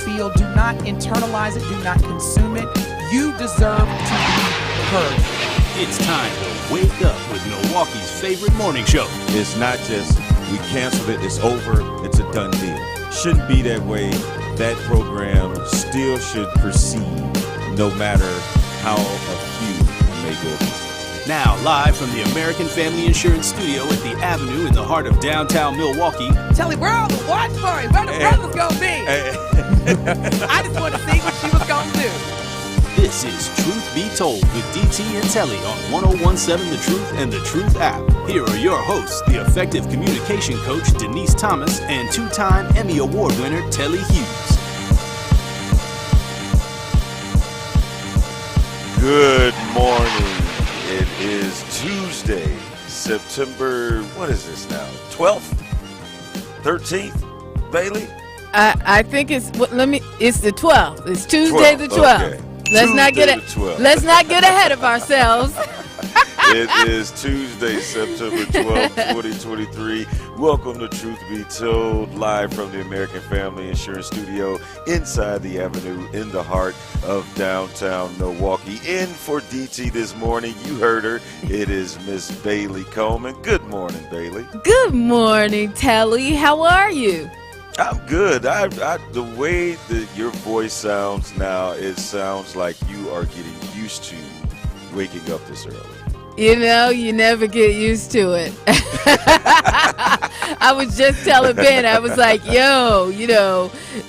feel. Do not internalize it. Do not consume it. You deserve to be heard. It's time to wake up with Milwaukee's favorite morning show. It's not just we canceled it, it's over, it's a done deal. Shouldn't be that way. That program still should proceed no matter how a few may go against it. Now, live from the American Family Insurance Studio at the Avenue in the heart of downtown Milwaukee. Telly, where all the watch party? Where the brothers gonna be? I just want to see what she was gonna do. This is Truth Be Told with DT and Telly on 1017 The Truth and The Truth app. Here are your hosts, the effective communication coach Denise Thomas and two-time Emmy Award winner Telly Hughes. Good morning. It is Tuesday, September, what is this now? 12th? 13th? Bailey? I think it's the 12th. It's Tuesday the 12th. Okay. Let's not get ahead of ourselves. It is Tuesday, September 12th, 2023. Welcome to Truth Be Told, live from the American Family Insurance Studio inside the Avenue in the heart of downtown Milwaukee. In for DT this morning, you heard her. It is Miss Bailey Coleman. Good morning, Bailey. Good morning, Telly. How are you? I'm good. The way that your voice sounds now, it sounds like you are getting used to waking up this early. You know, you never get used to it. I was just telling Ben, I was like, yo,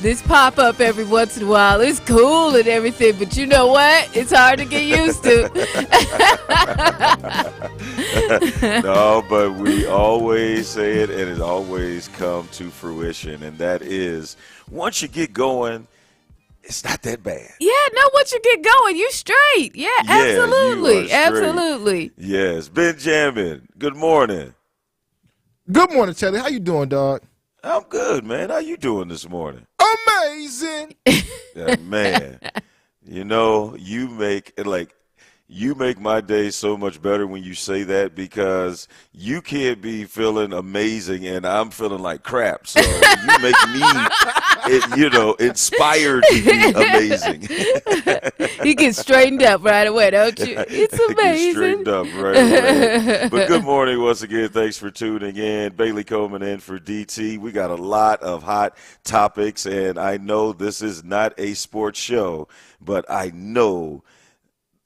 this pop up every once in a while, it's cool and everything, but you know what? It's hard to get used to. No, but we always say it, and it always come to fruition, and that is, once you get going, it's not that bad. Yeah, no, once you get going, you straight. Yeah, absolutely. Absolutely. Yes. Benjamin, good morning. Good morning, Telly. How you doing, dog? I'm good, man. How you doing this morning? Amazing. Yeah, man, you make my day so much better when you say that, because you can't be feeling amazing and I'm feeling like crap. So you make me, inspired to be amazing. You get straightened up right away, don't you? It's amazing. Get straightened up right away. But good morning once again. Thanks for tuning in. Bailey Coleman in for DT. We got a lot of hot topics, and I know this is not a sports show, but I know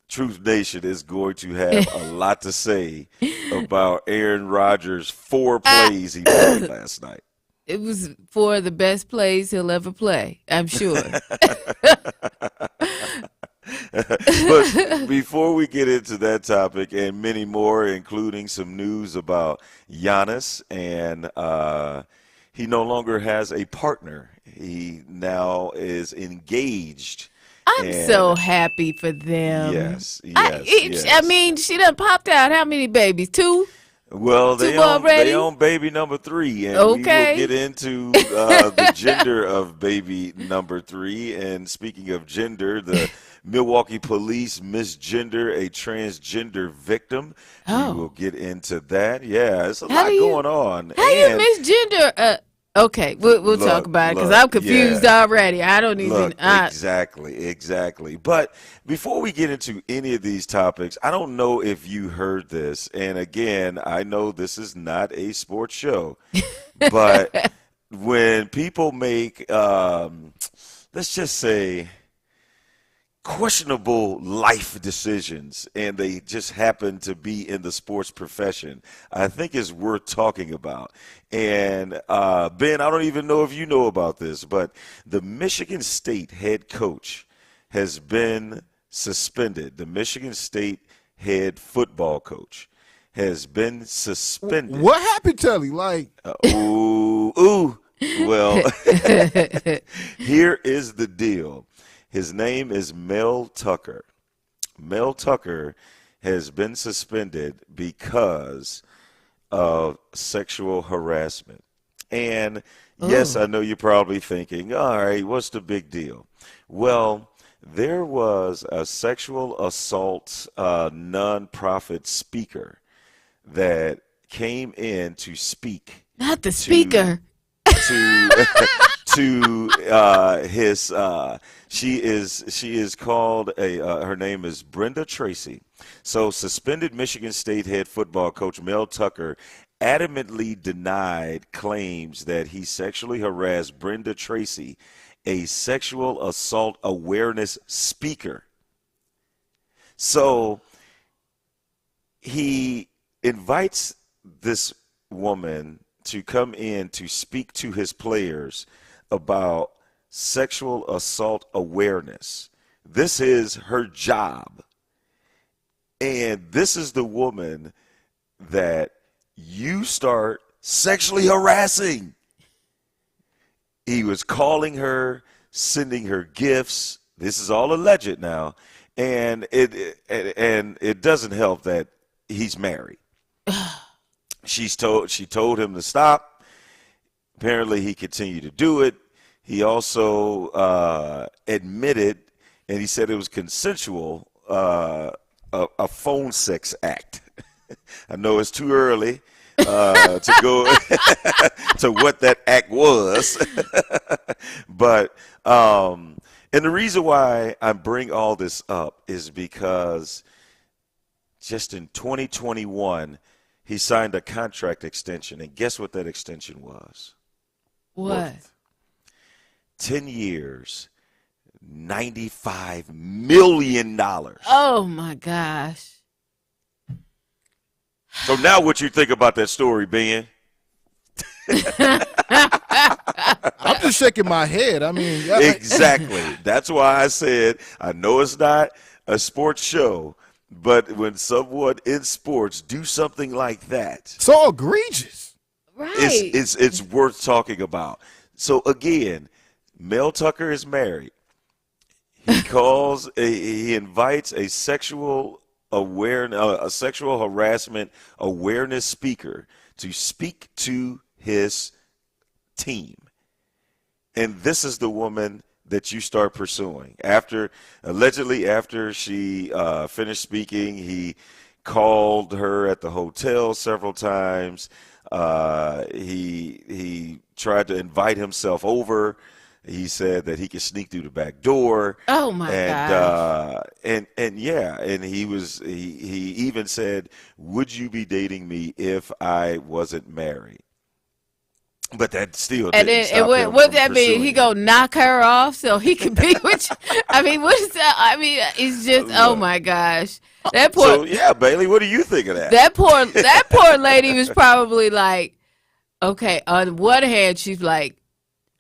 Truth Nation is going to have a lot to say about Aaron Rodgers' 4 plays he played last night. It was 4 of the best plays he'll ever play, I'm sure. But before we get into that topic and many more, including some news about Giannis, and he no longer has a partner. He now is engaged. I'm so happy for them. Yes. I mean, she done popped out how many babies? 2? Well, they own baby number 3, and we will get into the gender of baby number 3. And speaking of gender, the Milwaukee police misgender a transgender victim. Oh. We will get into that. Yeah, there's a lot going on. How you misgender? Okay, we'll talk about it, because I'm confused already. I don't even. Exactly. But before we get into any of these topics, I don't know if you heard this. And again, I know this is not a sports show, but when people make, let's just say, questionable life decisions, and they just happen to be in the sports profession, I think is worth talking about. And Ben, I don't even know if you know about this, but the Michigan State head coach has been suspended. The Michigan State head football coach has been suspended. What happened, Telly? Well, here is the deal. His name is Mel Tucker. Mel Tucker has been suspended because of sexual harassment. And yes, I know you're probably thinking, all right, what's the big deal? Well, there was a sexual assault nonprofit speaker that came in to speak. Not the speaker. to his. She is called her name is Brenda Tracy. So suspended Michigan State head football coach Mel Tucker adamantly denied claims that he sexually harassed Brenda Tracy, a sexual assault awareness speaker. So he invites this woman to come in to speak to his players about sexual assault awareness. This is her job. And this is the woman that you start sexually harassing. He was calling her, sending her gifts. This is all alleged now. And it doesn't help that he's married. She told him to stop. Apparently he continued to do it. He also admitted, and he said it was consensual, a phone sex act. I know it's too early to go to what that act was. But and the reason why I bring all this up is because just in 2021, he signed a contract extension. And guess what that extension was? What? Worth 10 years, $95 million. Oh, my gosh. So now what you think about that story, Ben? I'm just shaking my head. I mean, Exactly. That's why I said, I know it's not a sports show, but when someone in sports do something like that, so egregious. Right. it's worth talking about. So again, Mel Tucker is married. He invites a sexual harassment awareness speaker to speak to his team. And this is the woman that you start pursuing. Allegedly after she finished speaking, he called her at the hotel several times. He tried to invite himself over. He said that he could sneak through the back door. Oh my God! And he even said, "Would you be dating me if I wasn't married?" But that still and didn't then stop him what from that mean? pursuing He it. gonna knock her off so he can be with you? I mean, what is that? I mean, it's just oh my gosh, that poor. So yeah, Bailey, what do you think of that? That poor lady was probably like, okay, on one hand, she's like,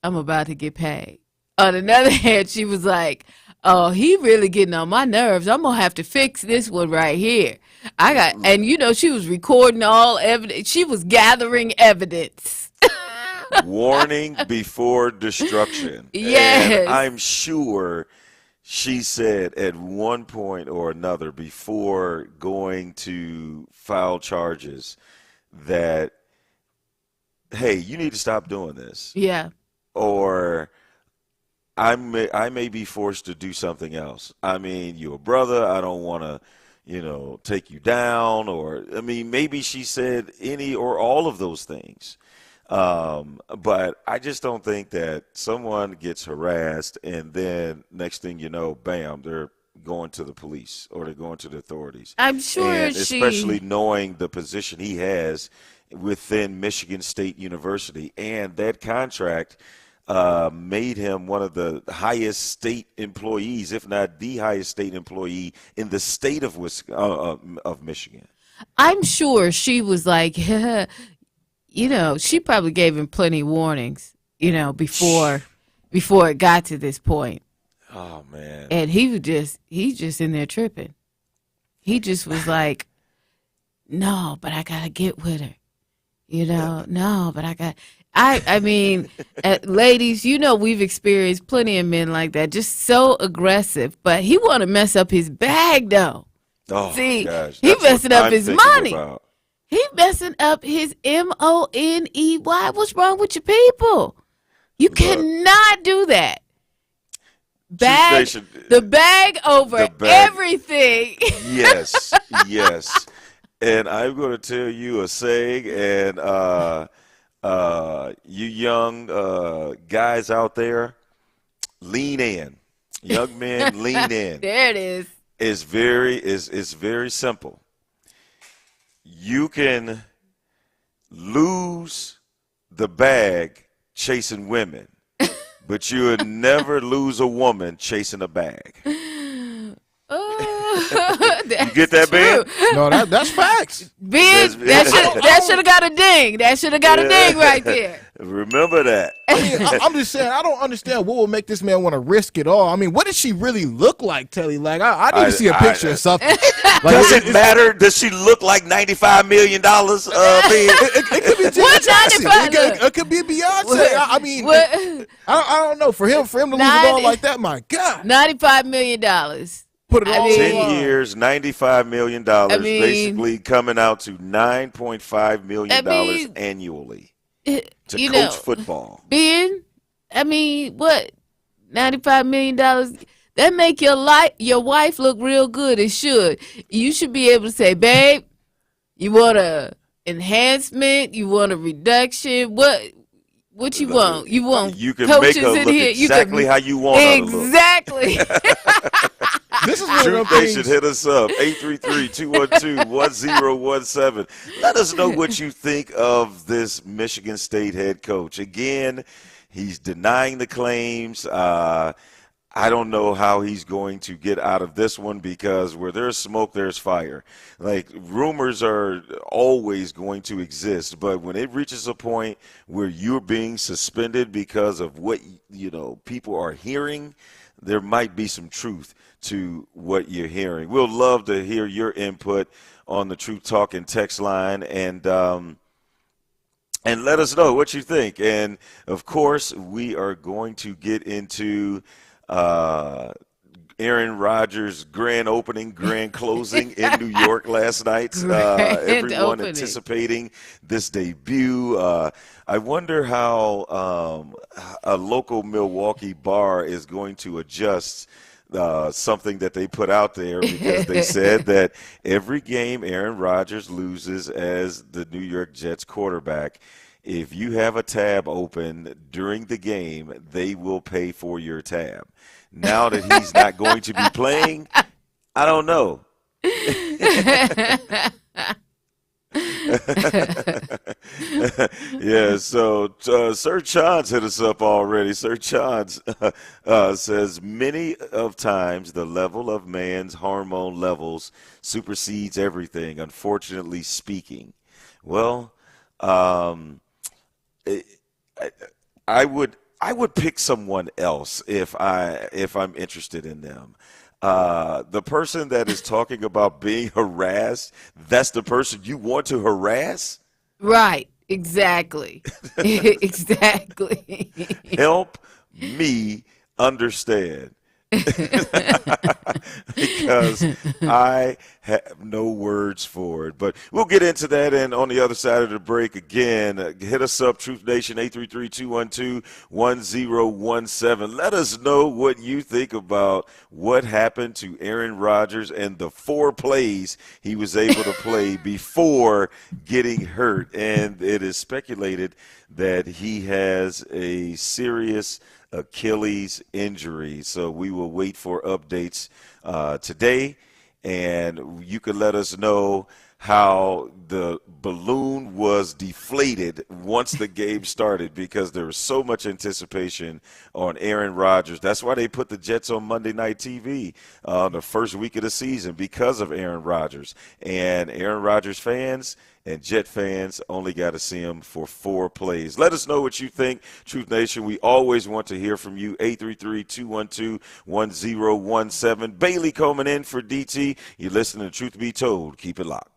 I'm about to get paid. On another hand, she was like, oh, he really getting on my nerves. I'm going to have to fix this one right here. And she was recording all evidence. She was gathering evidence. Warning before destruction. Yes. And I'm sure she said at one point or another before going to file charges that, hey, you need to stop doing this. Yeah. Or I may be forced to do something else. I mean, you're a brother. I don't want to, take you down. Or, I mean, maybe she said any or all of those things. But I just don't think that someone gets harassed and then next thing you know, bam, they're going to the police or they're going to the authorities. I'm sure and especially knowing the position he has within Michigan State University, and that contract made him one of the highest state employees, if not the highest state employee in the state of Michigan. I'm sure she was like, she probably gave him plenty of warnings, before it got to this point. Oh man. And he's just in there tripping. He just was like, no, but I gotta get with her. No, but I mean, ladies, we've experienced plenty of men like that, just so aggressive, but he want to mess up his bag though. Oh, see, gosh. he messing up his money. About. He messing up his money. What's wrong with your people? You cannot do that. The bag over everything. Yes. And I'm going to tell you a saying, and You young guys out there, lean in. Young men, lean in. There it is. It's very simple. You can lose the bag chasing women, but you would never lose a woman chasing a bag. You get that, Ben? No, that's facts. Ben, that should have got a ding. That should have got a ding right there. Remember that. I mean, I'm just saying, I don't understand what would make this man want to risk it all. I mean, what does she really look like, Telly? Like, I need to see a picture of something. Like, does it matter? Does she look like $95 million? It could be What Jackson. It could be Beyonce. I mean, I don't know. For him to lose it all like that, my God. $95 million. Put it all 10 years, $95 million, basically coming out to $9.5 million annually to coach football. Ben, I mean, what? $95 million? That make your wife look real good. It should. You should be able to say, babe, you want a enhancement? You want a reduction? What you want? You want you can coaches make her in look here? exactly how you want her to look. Exactly. This is one Truth of them Nation, things. hit us up, 833-212-1017. Let us know what you think of this Michigan State head coach. Again, he's denying the claims. I don't know how he's going to get out of this one because where there's smoke, there's fire. Like, rumors are always going to exist, but when it reaches a point where you're being suspended because of what, people are hearing, there might be some truth to what you're hearing. We'll love to hear your input on the Truth Talking text line and let us know what you think. And, of course, we are going to get into Aaron Rodgers' grand opening, grand closing in New York last night. Everyone anticipating this debut. I wonder how a local Milwaukee bar is going to adjust something that they put out there because they said that every game Aaron Rodgers loses as the New York Jets quarterback, if you have a tab open during the game, they will pay for your tab. Now that he's not going to be playing, I don't know. Yeah, so Sir Chance hit us up already. Sir Chance says, many of times the level of man's hormone levels supersedes everything, unfortunately speaking. Well, I would pick someone else if I'm interested in them. The person that is talking about being harassed, that's the person you want to harass? Right. Exactly. Exactly. Help me understand. Because I have no words for it. But we'll get into that. And on the other side of the break, again, hit us up, Truth Nation, 833-212-1017. Let us know what you think about what happened to Aaron Rodgers and the 4 plays he was able to play before getting hurt. And it is speculated that he has a serious Achilles injury. So we will wait for updates today, and you can let us know how the balloon was deflated once the game started because there was so much anticipation on Aaron Rodgers. That's why they put the Jets on Monday Night TV the first week of the season, because of Aaron Rodgers. And Aaron Rodgers fans and Jet fans only got to see him for 4 plays. Let us know what you think, Truth Nation. We always want to hear from you, 833-212-1017. Bailey Coleman in for DT. You're listening to Truth Be Told. Keep it locked.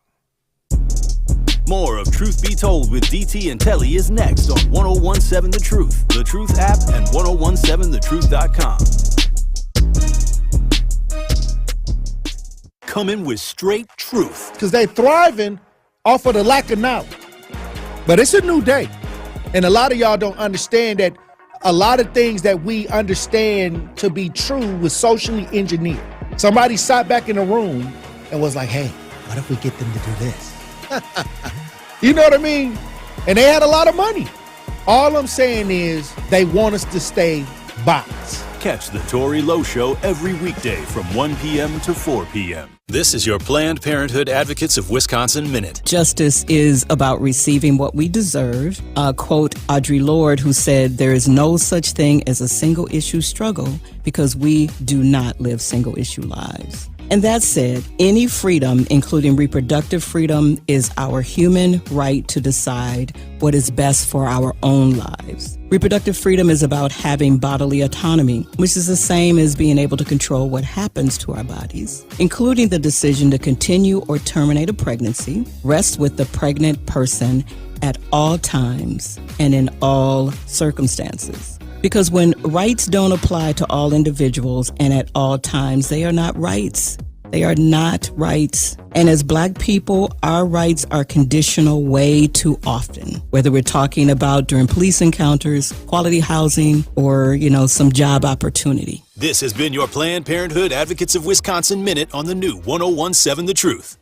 More of Truth Be Told with DT and Telly is next on 1017 The Truth, The Truth app, and 1017thetruth.com. Coming with straight truth. Because they thriving off of the lack of knowledge. But it's a new day. And a lot of y'all don't understand that a lot of things that we understand to be true was socially engineered. Somebody sat back in a room and was like, hey, what if we get them to do this? You know what I mean? And they had a lot of money. All I'm saying is they want us to stay boxed. Catch the Tory Lowe Show every weekday from 1 p.m. to 4 p.m. This is your Planned Parenthood Advocates of Wisconsin Minute. Justice is about receiving what we deserve. Quote Audre Lorde, who said, "There is no such thing as a single-issue struggle because we do not live single-issue lives." And that said, any freedom, including reproductive freedom, is our human right to decide what is best for our own lives. Reproductive freedom is about having bodily autonomy, which is the same as being able to control what happens to our bodies, including the decision to continue or terminate a pregnancy, rests with the pregnant person at all times and in all circumstances. Because when rights don't apply to all individuals and at all times, they are not rights. They are not rights. And as Black people, our rights are conditional way too often, whether we're talking about during police encounters, quality housing, or, some job opportunity. This has been your Planned Parenthood Advocates of Wisconsin Minute on the new 1017 The Truth.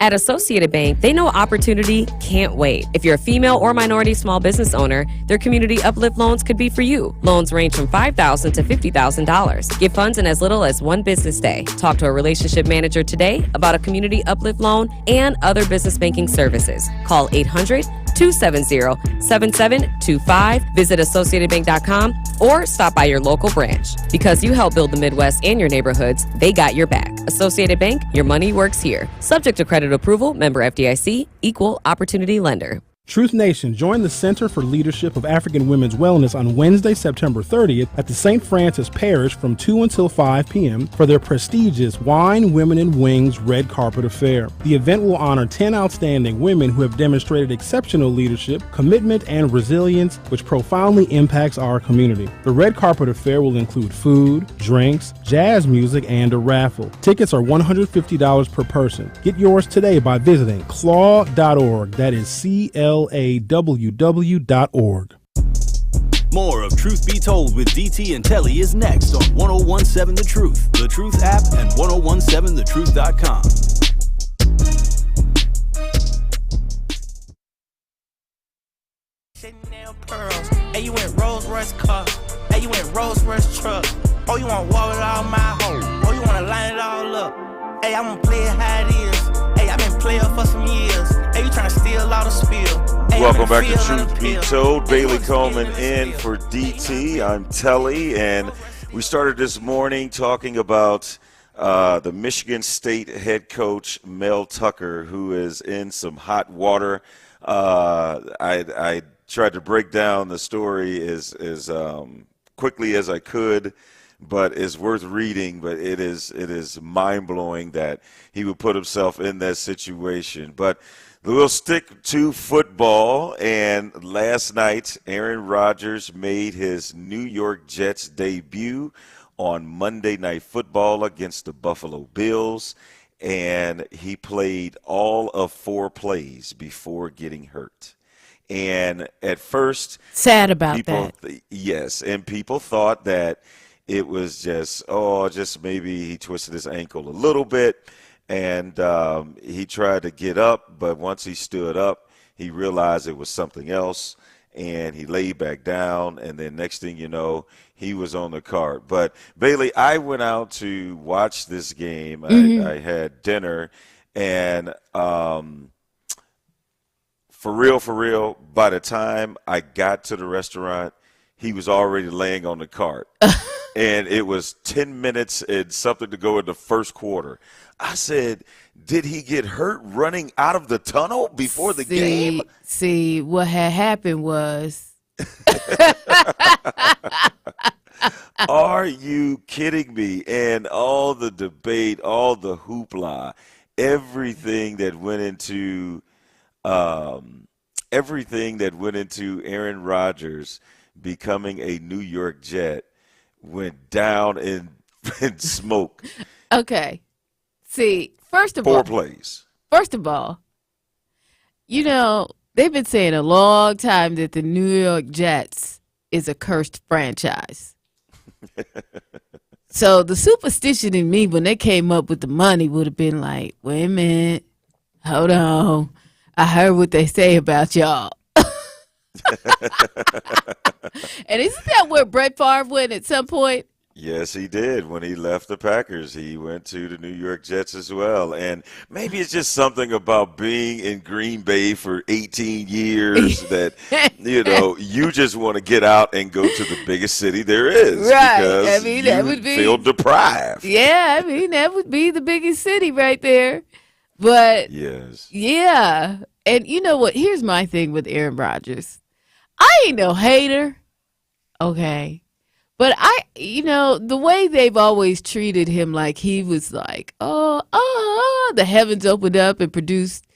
At Associated Bank, they know opportunity can't wait. If you're a female or minority small business owner, their community uplift loans could be for you. Loans range from $5,000 to $50,000. Get funds in as little as one business day. Talk to a relationship manager today about a community uplift loan and other business banking services. Call 800-270-7725. Visit AssociatedBank.com or stop by your local branch. Because you help build the Midwest and your neighborhoods, they got your back. Associated Bank, your money works here. Subject to credit approval, member FDIC, equal opportunity lender. Truth Nation, join the Center for Leadership of African Women's Wellness on Wednesday, September 30th at the St. Francis Parish from 2 until 5 p.m. for their prestigious Wine, Women, and Wings Red Carpet Affair. The event will honor 10 outstanding women who have demonstrated exceptional leadership, commitment, and resilience, which profoundly impacts our community. The Red Carpet Affair will include food, drinks, jazz music, and a raffle. Tickets are $150 per person. Get yours today by visiting claw.org. That is CLAWW.org. More of Truth Be Told with DT and Telly is next on 1017 The Truth, The Truth app, and 1017thetruth.com. Chanel pearls, hey, you in Rolls Royce car, hey, you in Rolls Royce truck, oh, you wanna walk with all my hoes, oh, you wanna line it all up, hey, I wanna play it how it is, hey, I've been playing for some years, hey, you tryna steal all the spill. Hey, welcome back to Truth Be Told. Bailey Coleman in for DT. I'm Telly, and we started this morning talking about the Michigan State head coach, Mel Tucker, who is in some hot water. I tried to break down the story as quickly as I could, but it's worth reading. But it is mind-blowing that he would put himself in that situation. But we'll stick to football, and last night Aaron Rodgers made his New York Jets debut on Monday Night Football against the Buffalo Bills, and he played all of 4 plays before getting hurt. And at first, sad about that. Yes, and people thought that it was just maybe he twisted his ankle a little bit. And he tried to get up, but once he stood up, he realized it was something else, and he laid back down, and then next thing you know, he was on the cart. But, Bailey, I went out to watch this game. I had dinner, and for real, by the time I got to the restaurant, he was already laying on the cart. And it was 10 minutes and something to go in the first quarter. I said, did he get hurt running out of the tunnel before the game? See, what had happened was. Are you kidding me? And all the debate, all the hoopla, everything that went into Aaron Rodgers becoming a New York Jet went down in smoke. Okay. See, first of all. 4 plays. First of all, they've been saying a long time that the New York Jets is a cursed franchise. So the superstition in me when they came up with the money would have been like, wait a minute, hold on. I heard what they say about y'all. And isn't that where Brett Favre went at some point? Yes, he did. When he left the Packers, he went to the New York Jets as well. And maybe it's just something about being in Green Bay for 18 years that, you just want to get out and go to the biggest city there is. Right. Because I mean, that would be, feel deprived. Yeah, I mean, that would be the biggest city right there. But, yes. Yeah. And you know what? Here's my thing with Aaron Rodgers. I ain't no hater. Okay. But the way they've always treated him, like he was like, the heavens opened up and produced,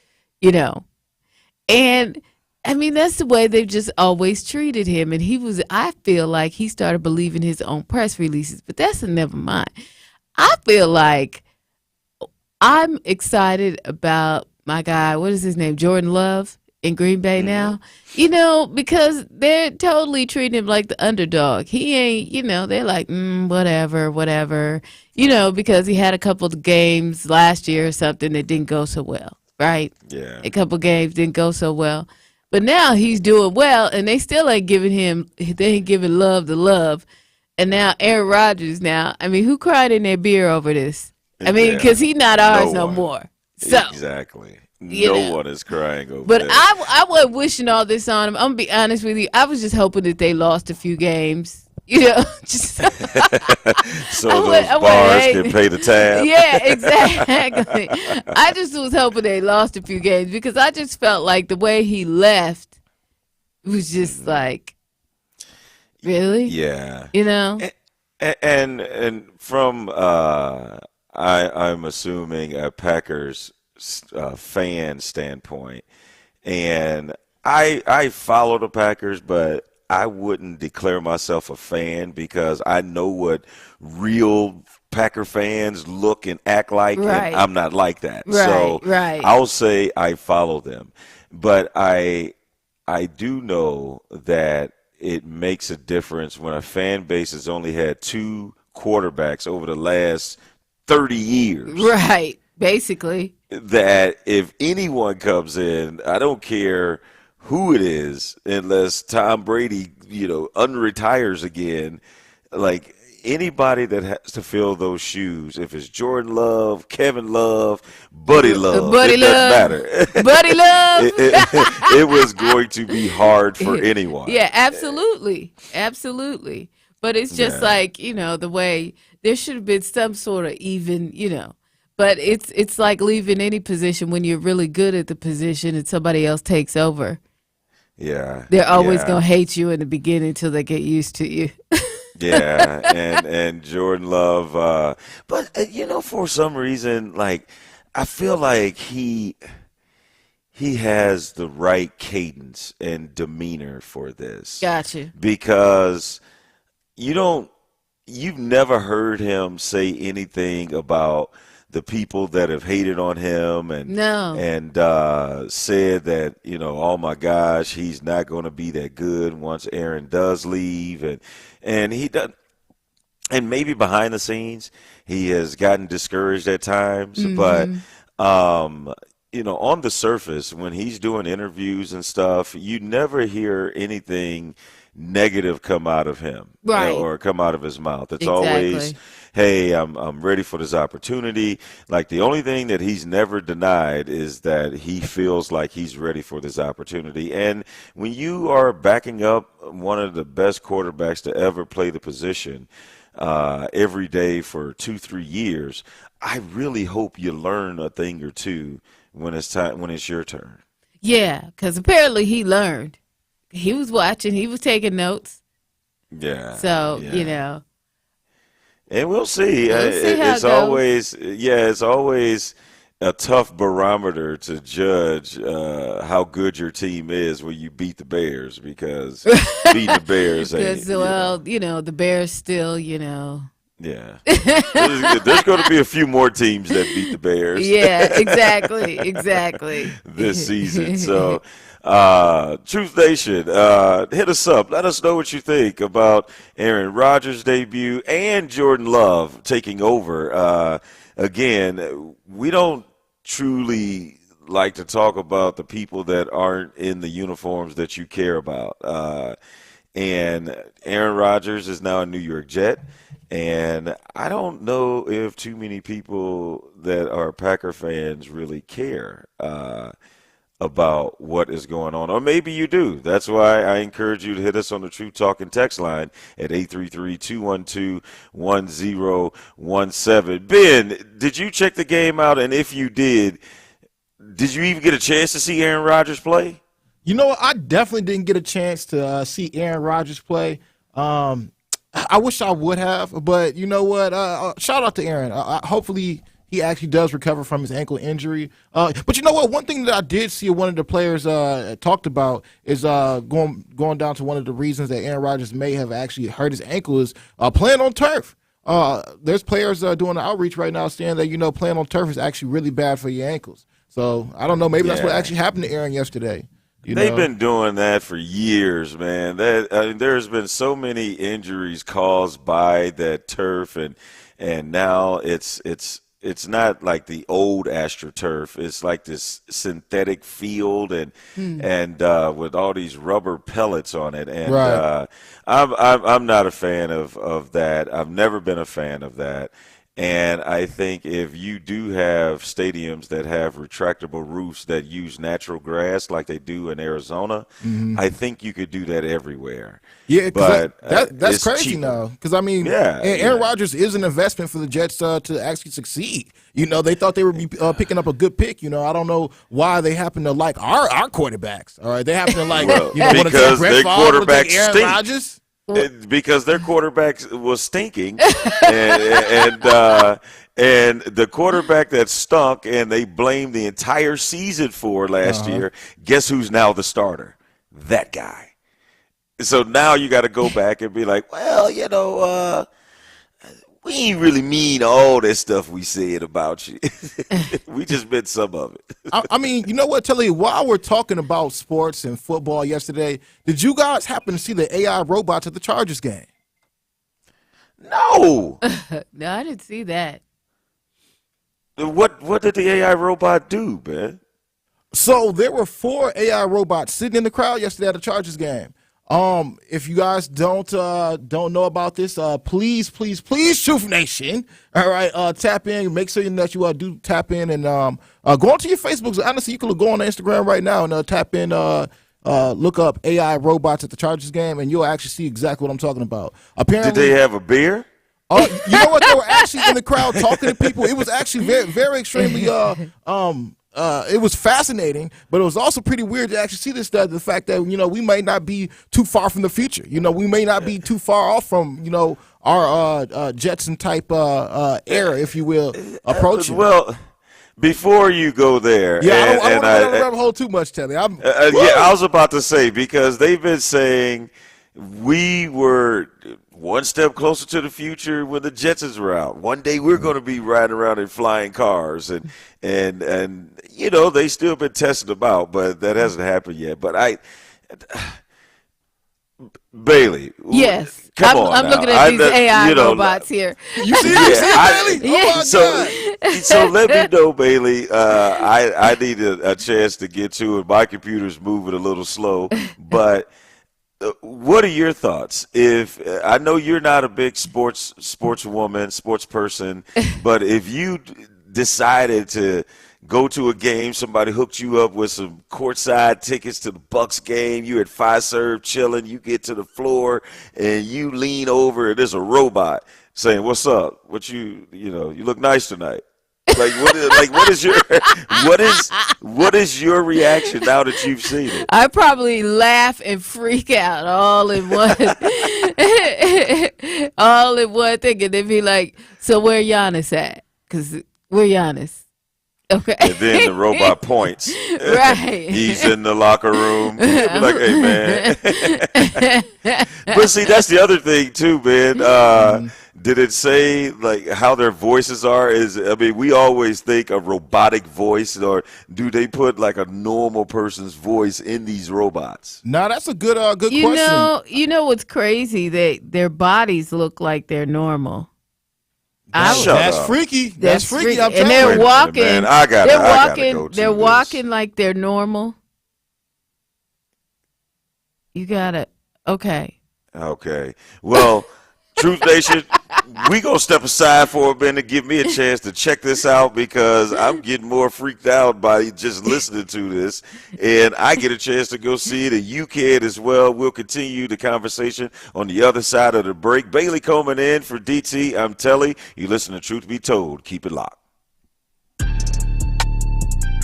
And, I mean, that's the way they've just always treated him. And I feel like he started believing his own press releases. But that's never mind. I feel like I'm excited about my guy, what is his name, Jordan Love in Green Bay now, because they're totally treating him like the underdog. He ain't, they're like, whatever, because he had a couple of games last year or something that didn't go so well, right? Yeah. A couple of games didn't go so well. But now he's doing well, and they still ain't giving love to love. And now Aaron Rodgers who cried in their beer over this? I mean, because he's not ours no more. So, exactly. No one is crying over but that. I wasn't wishing all this on him. I'm going to be honest with you. I was just hoping that they lost a few games. Just so those bars can pay the tab. Yeah, exactly. I just was hoping they lost a few games because I just felt like the way he left was just like, really? Yeah. And from I'm assuming a Packers fan standpoint, and I follow the Packers, but I wouldn't declare myself a fan because I know what real Packer fans look and act like, right. And I'm not like that. Right, so right. I'll say I follow them, but I do know that it makes a difference when a fan base has only had two quarterbacks over the last 30 years. Right, basically. That if anyone comes in, I don't care who it is, unless Tom Brady, unretires again, like anybody that has to fill those shoes, if it's Jordan Love, Kevin Love, Buddy Love, it doesn't matter. Buddy Love. it was going to be hard for anyone. Yeah, absolutely. Absolutely. But it's just like, the way there should have been some sort of even, but it's like leaving any position when you're really good at the position and somebody else takes over. Yeah. They're always going to hate you in the beginning until they get used to you. Yeah, and Jordan Love, but for some reason, like I feel like he has the right cadence and demeanor for this. Gotcha. Because you've never heard him say anything about the people that have hated on him and said that, oh my gosh, he's not going to be that good once Aaron does leave, and he does. And maybe behind the scenes, he has gotten discouraged at times. Mm-hmm. But, on the surface, when he's doing interviews and stuff, you never hear anything negative come out of him, right, or come out of his mouth. It's always, hey, I'm ready for this opportunity. Like the only thing that he's never denied is that he feels like he's ready for this opportunity. And when you are backing up one of the best quarterbacks to ever play the position every day for 2-3 years, I really hope you learn a thing or two when it's your turn. Yeah, because apparently he learned. He was watching. He was taking notes. Yeah. So, And we'll see. It's always a tough barometer to judge how good your team is when you beat the Bears, because beating the Bears ain't. The Bears still, Yeah. There's going to be a few more teams that beat the Bears. Yeah, exactly. This season. So, Truth Nation, hit us up. Let us know what you think about Aaron Rodgers' debut and Jordan Love taking over. Again, we don't truly like to talk about the people that aren't in the uniforms that you care about. And Aaron Rodgers is now a New York Jet. And I don't know if too many people that are Packer fans really care about what is going on. Or maybe you do. That's why I encourage you to hit us on the True Talking text line at 833-212-1017. Ben, did you check the game out? And if you did you even get a chance to see Aaron Rodgers play? You know what? I definitely didn't get a chance to see Aaron Rodgers play. I wish I would have, but you know what? Shout out to Aaron. Hopefully he actually does recover from his ankle injury. But you know what? One thing that I did see one of the players talked about is going down to one of the reasons that Aaron Rodgers may have actually hurt his ankle is playing on turf. There's players doing the outreach right now saying that, playing on turf is actually really bad for your ankles. So I don't know. Maybe that's what actually happened to Aaron yesterday. They've been doing that for years, man. There's been so many injuries caused by that turf, and now it's not like the old AstroTurf. It's like this synthetic field and with all these rubber pellets on it. And right. I'm not a fan of that. I've never been a fan of that. And I think if you do have stadiums that have retractable roofs that use natural grass like they do in Arizona, I think you could do that everywhere. Yeah, but that's crazy cheaper. now. Because, Aaron Rodgers is an investment for the Jets to actually succeed. They thought they would be picking up a good pick. I don't know why they happen to like our quarterbacks. All right, they happen to like, because their quarterbacks Aaron Rodgers. Because their quarterback was stinking, and the quarterback that stunk, and they blamed the entire season for last year. Guess who's now the starter? That guy. So now you got to go back and be like, well, we ain't really mean all this stuff we said about you. We just meant some of it. I mean, you know what, Telly? While we're talking about sports and football yesterday, did you guys happen to see the AI robots at the Chargers game? No. No, I didn't see that. What did the AI robot do, man? So there were 4 AI robots sitting in the crowd yesterday at the Chargers game. If you guys don't know about this, please, Truth Nation, all right, tap in. Make sure that you do tap in and go onto your Facebooks. Honestly, you can go on Instagram right now and tap in. Look up AI robots at the Chargers game, and you'll actually see exactly what I'm talking about. Apparently, did they have a beer? You know what? They were actually in the crowd talking to people. It was actually very, very extremely it was fascinating, but it was also pretty weird to actually see this stuff. The fact that we might not be too far from the future. We may not be too far off from our Jetson type era, if you will, approaching. Well, before you go there, I don't want to rabbit hole too much, Telly. I was about to say, because they've been saying we were one step closer to the future when the Jetsons were out. One day we're going to be riding around in flying cars, and they still been testing them out, but that hasn't happened yet. But Bailey, yes, come on. I'm looking at these AI robots here. You see Bailey? Yeah. So let me know, Bailey. I need a chance to get to it. My computer's moving a little slow, but. What are your thoughts? If I know you're not a big sports woman, sports person, but if you decided to go to a game, somebody hooked you up with some courtside tickets to the Bucks game, you at Fiserv chilling, you get to the floor and you lean over and there's a robot saying, "What's up? What you look nice tonight." What is your reaction now that you've seen it? I probably laugh and freak out all in one thing, and then be like, "So where Giannis at? Because where Giannis?" Okay. And then the robot points. Right. He's in the locker room. Be like, "Hey, man." But see, that's the other thing too, man. Did it say like how their voices are? We always think a robotic voice, or do they put like a normal person's voice in these robots? No, that's a good question. You know what's crazy? Their bodies look like they're normal. That's freaky. That's freaky. I'm and telling they're you. walking. Man, they're walking like they're normal. You gotta. Okay. Well, Truth Nation, we gonna step aside for a minute, give me a chance to check this out because I'm getting more freaked out by just listening to this, and I get a chance to go see it, and you can as well. We'll continue the conversation on the other side of the break. Bailey Coleman in for DT. I'm Telly. You listen to Truth Be Told. Keep it locked.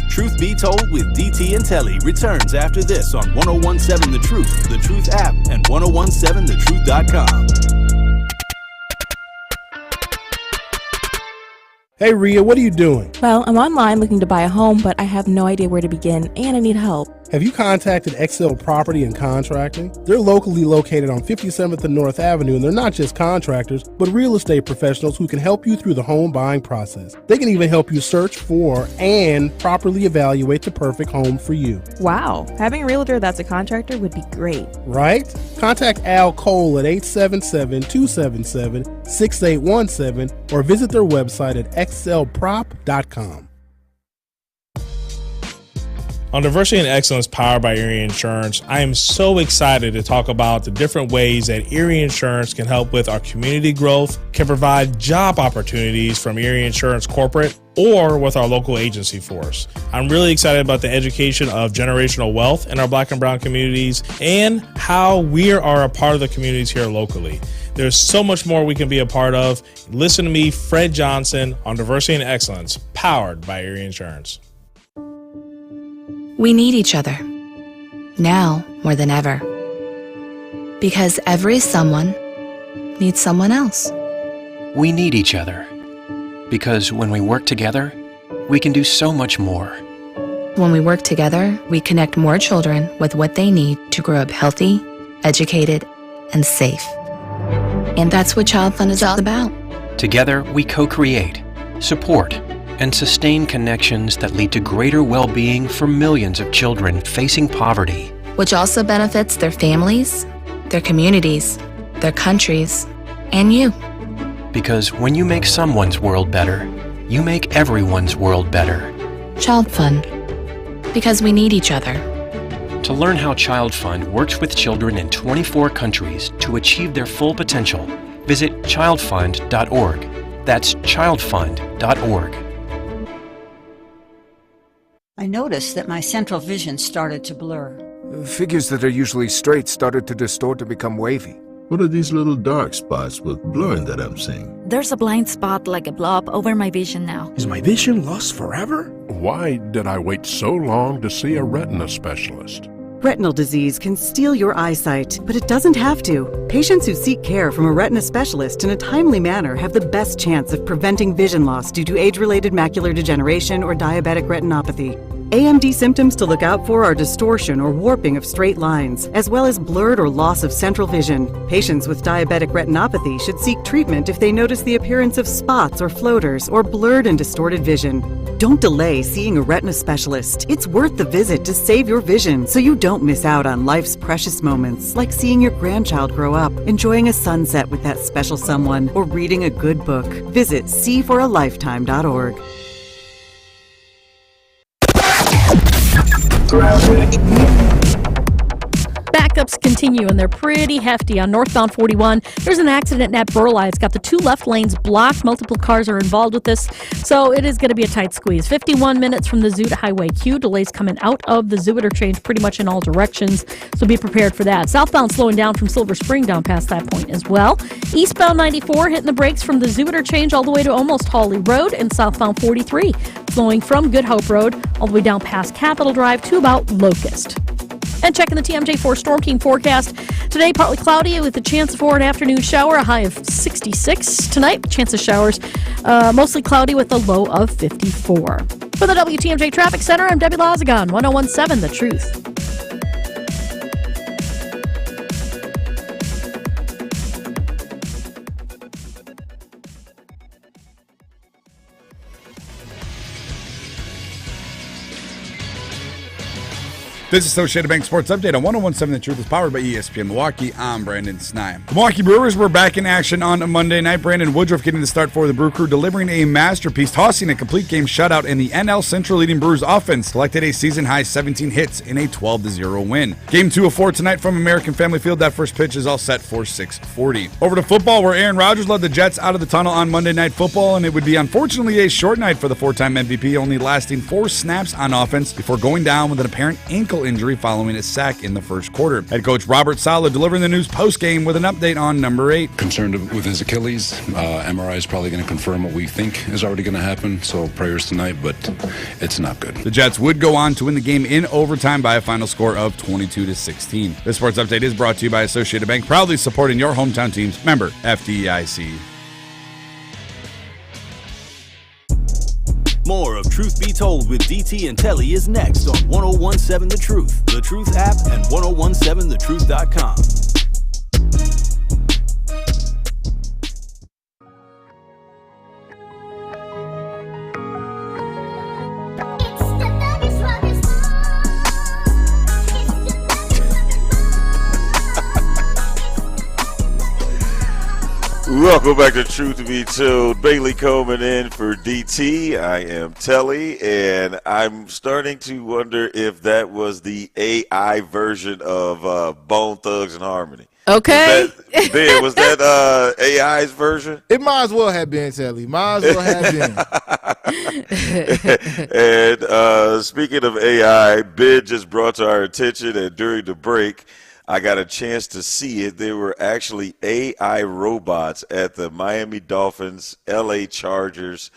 Truth Be Told with DT and Telly returns after this on 1017 The Truth app, and 1017thetruth.com. Hey, Rhea, what are you doing? Well, I'm online looking to buy a home, but I have no idea where to begin, and I need help. Have you contacted XL Property and Contracting? They're locally located on 57th and North Avenue, and they're not just contractors, but real estate professionals who can help you through the home buying process. They can even help you search for and properly evaluate the perfect home for you. Wow, having a realtor that's a contractor would be great. Right? Contact Al Cole at 877-277-6817 or visit their website at xlprop.com. On Diversity and Excellence powered by Erie Insurance, I am so excited to talk about the different ways that Erie Insurance can help with our community growth, can provide job opportunities from Erie Insurance Corporate, or with our local agency force. I'm really excited about the education of generational wealth in our Black and brown communities and how we are a part of the communities here locally. There's so much more we can be a part of. Listen to me, Fred Johnson, on Diversity and Excellence, powered by Erie Insurance. We need each other, now more than ever, because every someone needs someone else. We need each other, because when we work together, we can do so much more. When we work together, we connect more children with what they need to grow up healthy, educated, and safe. And that's what Child Fund is all about. Together, we co-create, support, and sustain connections that lead to greater well-being for millions of children facing poverty. Which also benefits their families, their communities, their countries, and you. Because when you make someone's world better, you make everyone's world better. Child Fund. Because we need each other. To learn how Child Fund works with children in 24 countries to achieve their full potential, visit childfund.org. That's childfund.org. I noticed that my central vision started to blur. Figures that are usually straight started to distort and become wavy. What are these little dark spots with blurring that I'm seeing? There's a blind spot like a blob over my vision now. Is my vision lost forever? Why did I wait so long to see a retina specialist? Retinal disease can steal your eyesight, but it doesn't have to. Patients who seek care from a retina specialist in a timely manner have the best chance of preventing vision loss due to age-related macular degeneration or diabetic retinopathy. AMD symptoms to look out for are distortion or warping of straight lines, as well as blurred or loss of central vision. Patients with diabetic retinopathy should seek treatment if they notice the appearance of spots or floaters or blurred and distorted vision. Don't delay seeing a retina specialist. It's worth the visit to save your vision so you don't miss out on life's precious moments, like seeing your grandchild grow up, enjoying a sunset with that special someone, or reading a good book. Visit seeforalifetime.org. Backups continue, and they're pretty hefty on northbound 41. There's an accident at Burleigh. It's got the two left lanes blocked. Multiple cars are involved with this, so it is going to be a tight squeeze. 51 minutes from the Zoo to Highway Q. Delays coming out of the Zoo interchange pretty much in all directions, so be prepared for that. Southbound slowing down from Silver Spring down past that point as well. Eastbound 94 hitting the brakes from the Zoo interchange all the way to almost Hawley Road, and southbound 43 flowing from Good Hope Road all the way down past Capitol Drive to about Locust. And checking the TMJ4 Storm Team forecast. Today, partly cloudy with a chance for an afternoon shower, a high of 66. Tonight, chance of showers, mostly cloudy with a low of 54. For the WTMJ Traffic Center, I'm Debbie Lazagon, 1017 The Truth. This Associated Bank Sports Update on 101.7 The Truth is powered by ESPN Milwaukee. I'm Brandon Snime. The Milwaukee Brewers were back in action on Monday night. Brandon Woodruff getting the start for the Brew Crew, delivering a masterpiece, tossing a complete game shutout, and the NL Central leading Brewers offense collected a season-high 17 hits in a 12-0 win. Game 2 of 4 tonight from American Family Field. That first pitch is all set for 6:40. Over to football, where Aaron Rodgers led the Jets out of the tunnel on Monday Night Football, and it would be unfortunately a short night for the 4-time MVP, only lasting 4 snaps on offense before going down with an apparent ankle injury following a sack in the first quarter. Head coach Robert Saleh delivering the news post-game with an update on number 8. Concerned with his Achilles. MRI is probably going to confirm what we think is already going to happen, so prayers tonight, but it's not good. The Jets would go on to win the game in overtime by a final score of 22-16. This sports update is brought to you by Associated Bank, proudly supporting your hometown teams. Member FDIC. More of Truth Be Told with DT and Telly is next on 101.7 The Truth, The Truth app, and 1017thetruth.com. Welcome back to Truth Be Told. Bailey Coleman in for DT. I am Telly, and I'm starting to wonder if that was the AI version of Bone Thugs and Harmony. Okay. Was that AI's version? It might as well have been, Telly. Might as well have been. And speaking of AI, Ben just brought to our attention, and during the break, I got a chance to see it. There were actually AI robots at the Miami Dolphins LA Chargers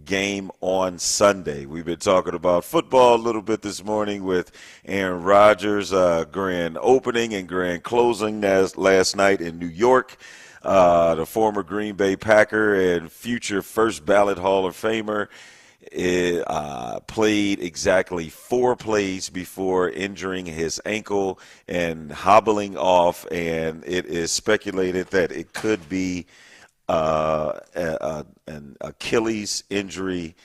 game on Sunday. We've been talking about football a little bit this morning with Aaron Rodgers' grand opening and grand closing last night in New York. The former Green Bay Packer and future first ballot Hall of Famer played exactly 4 plays before injuring his ankle and hobbling off, and it is speculated that it could be an Achilles injury.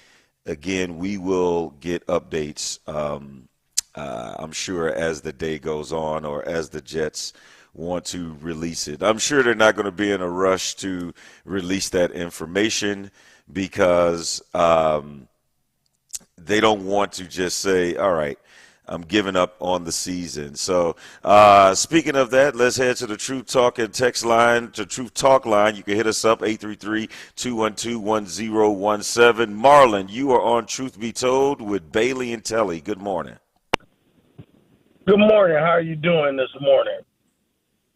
Again, we will get updates, I'm sure, as the day goes on or as the Jets want to release it. I'm sure they're not going to be in a rush to release that information because they don't want to just say, all right, I'm giving up on the season. So speaking of that, let's head to the Truth Talk and text line, to Truth Talk line. You can hit us up, 833-212-1017. Marlon, you are on Truth Be Told with Bailey and Telly. Good morning. Good morning. How are you doing this morning?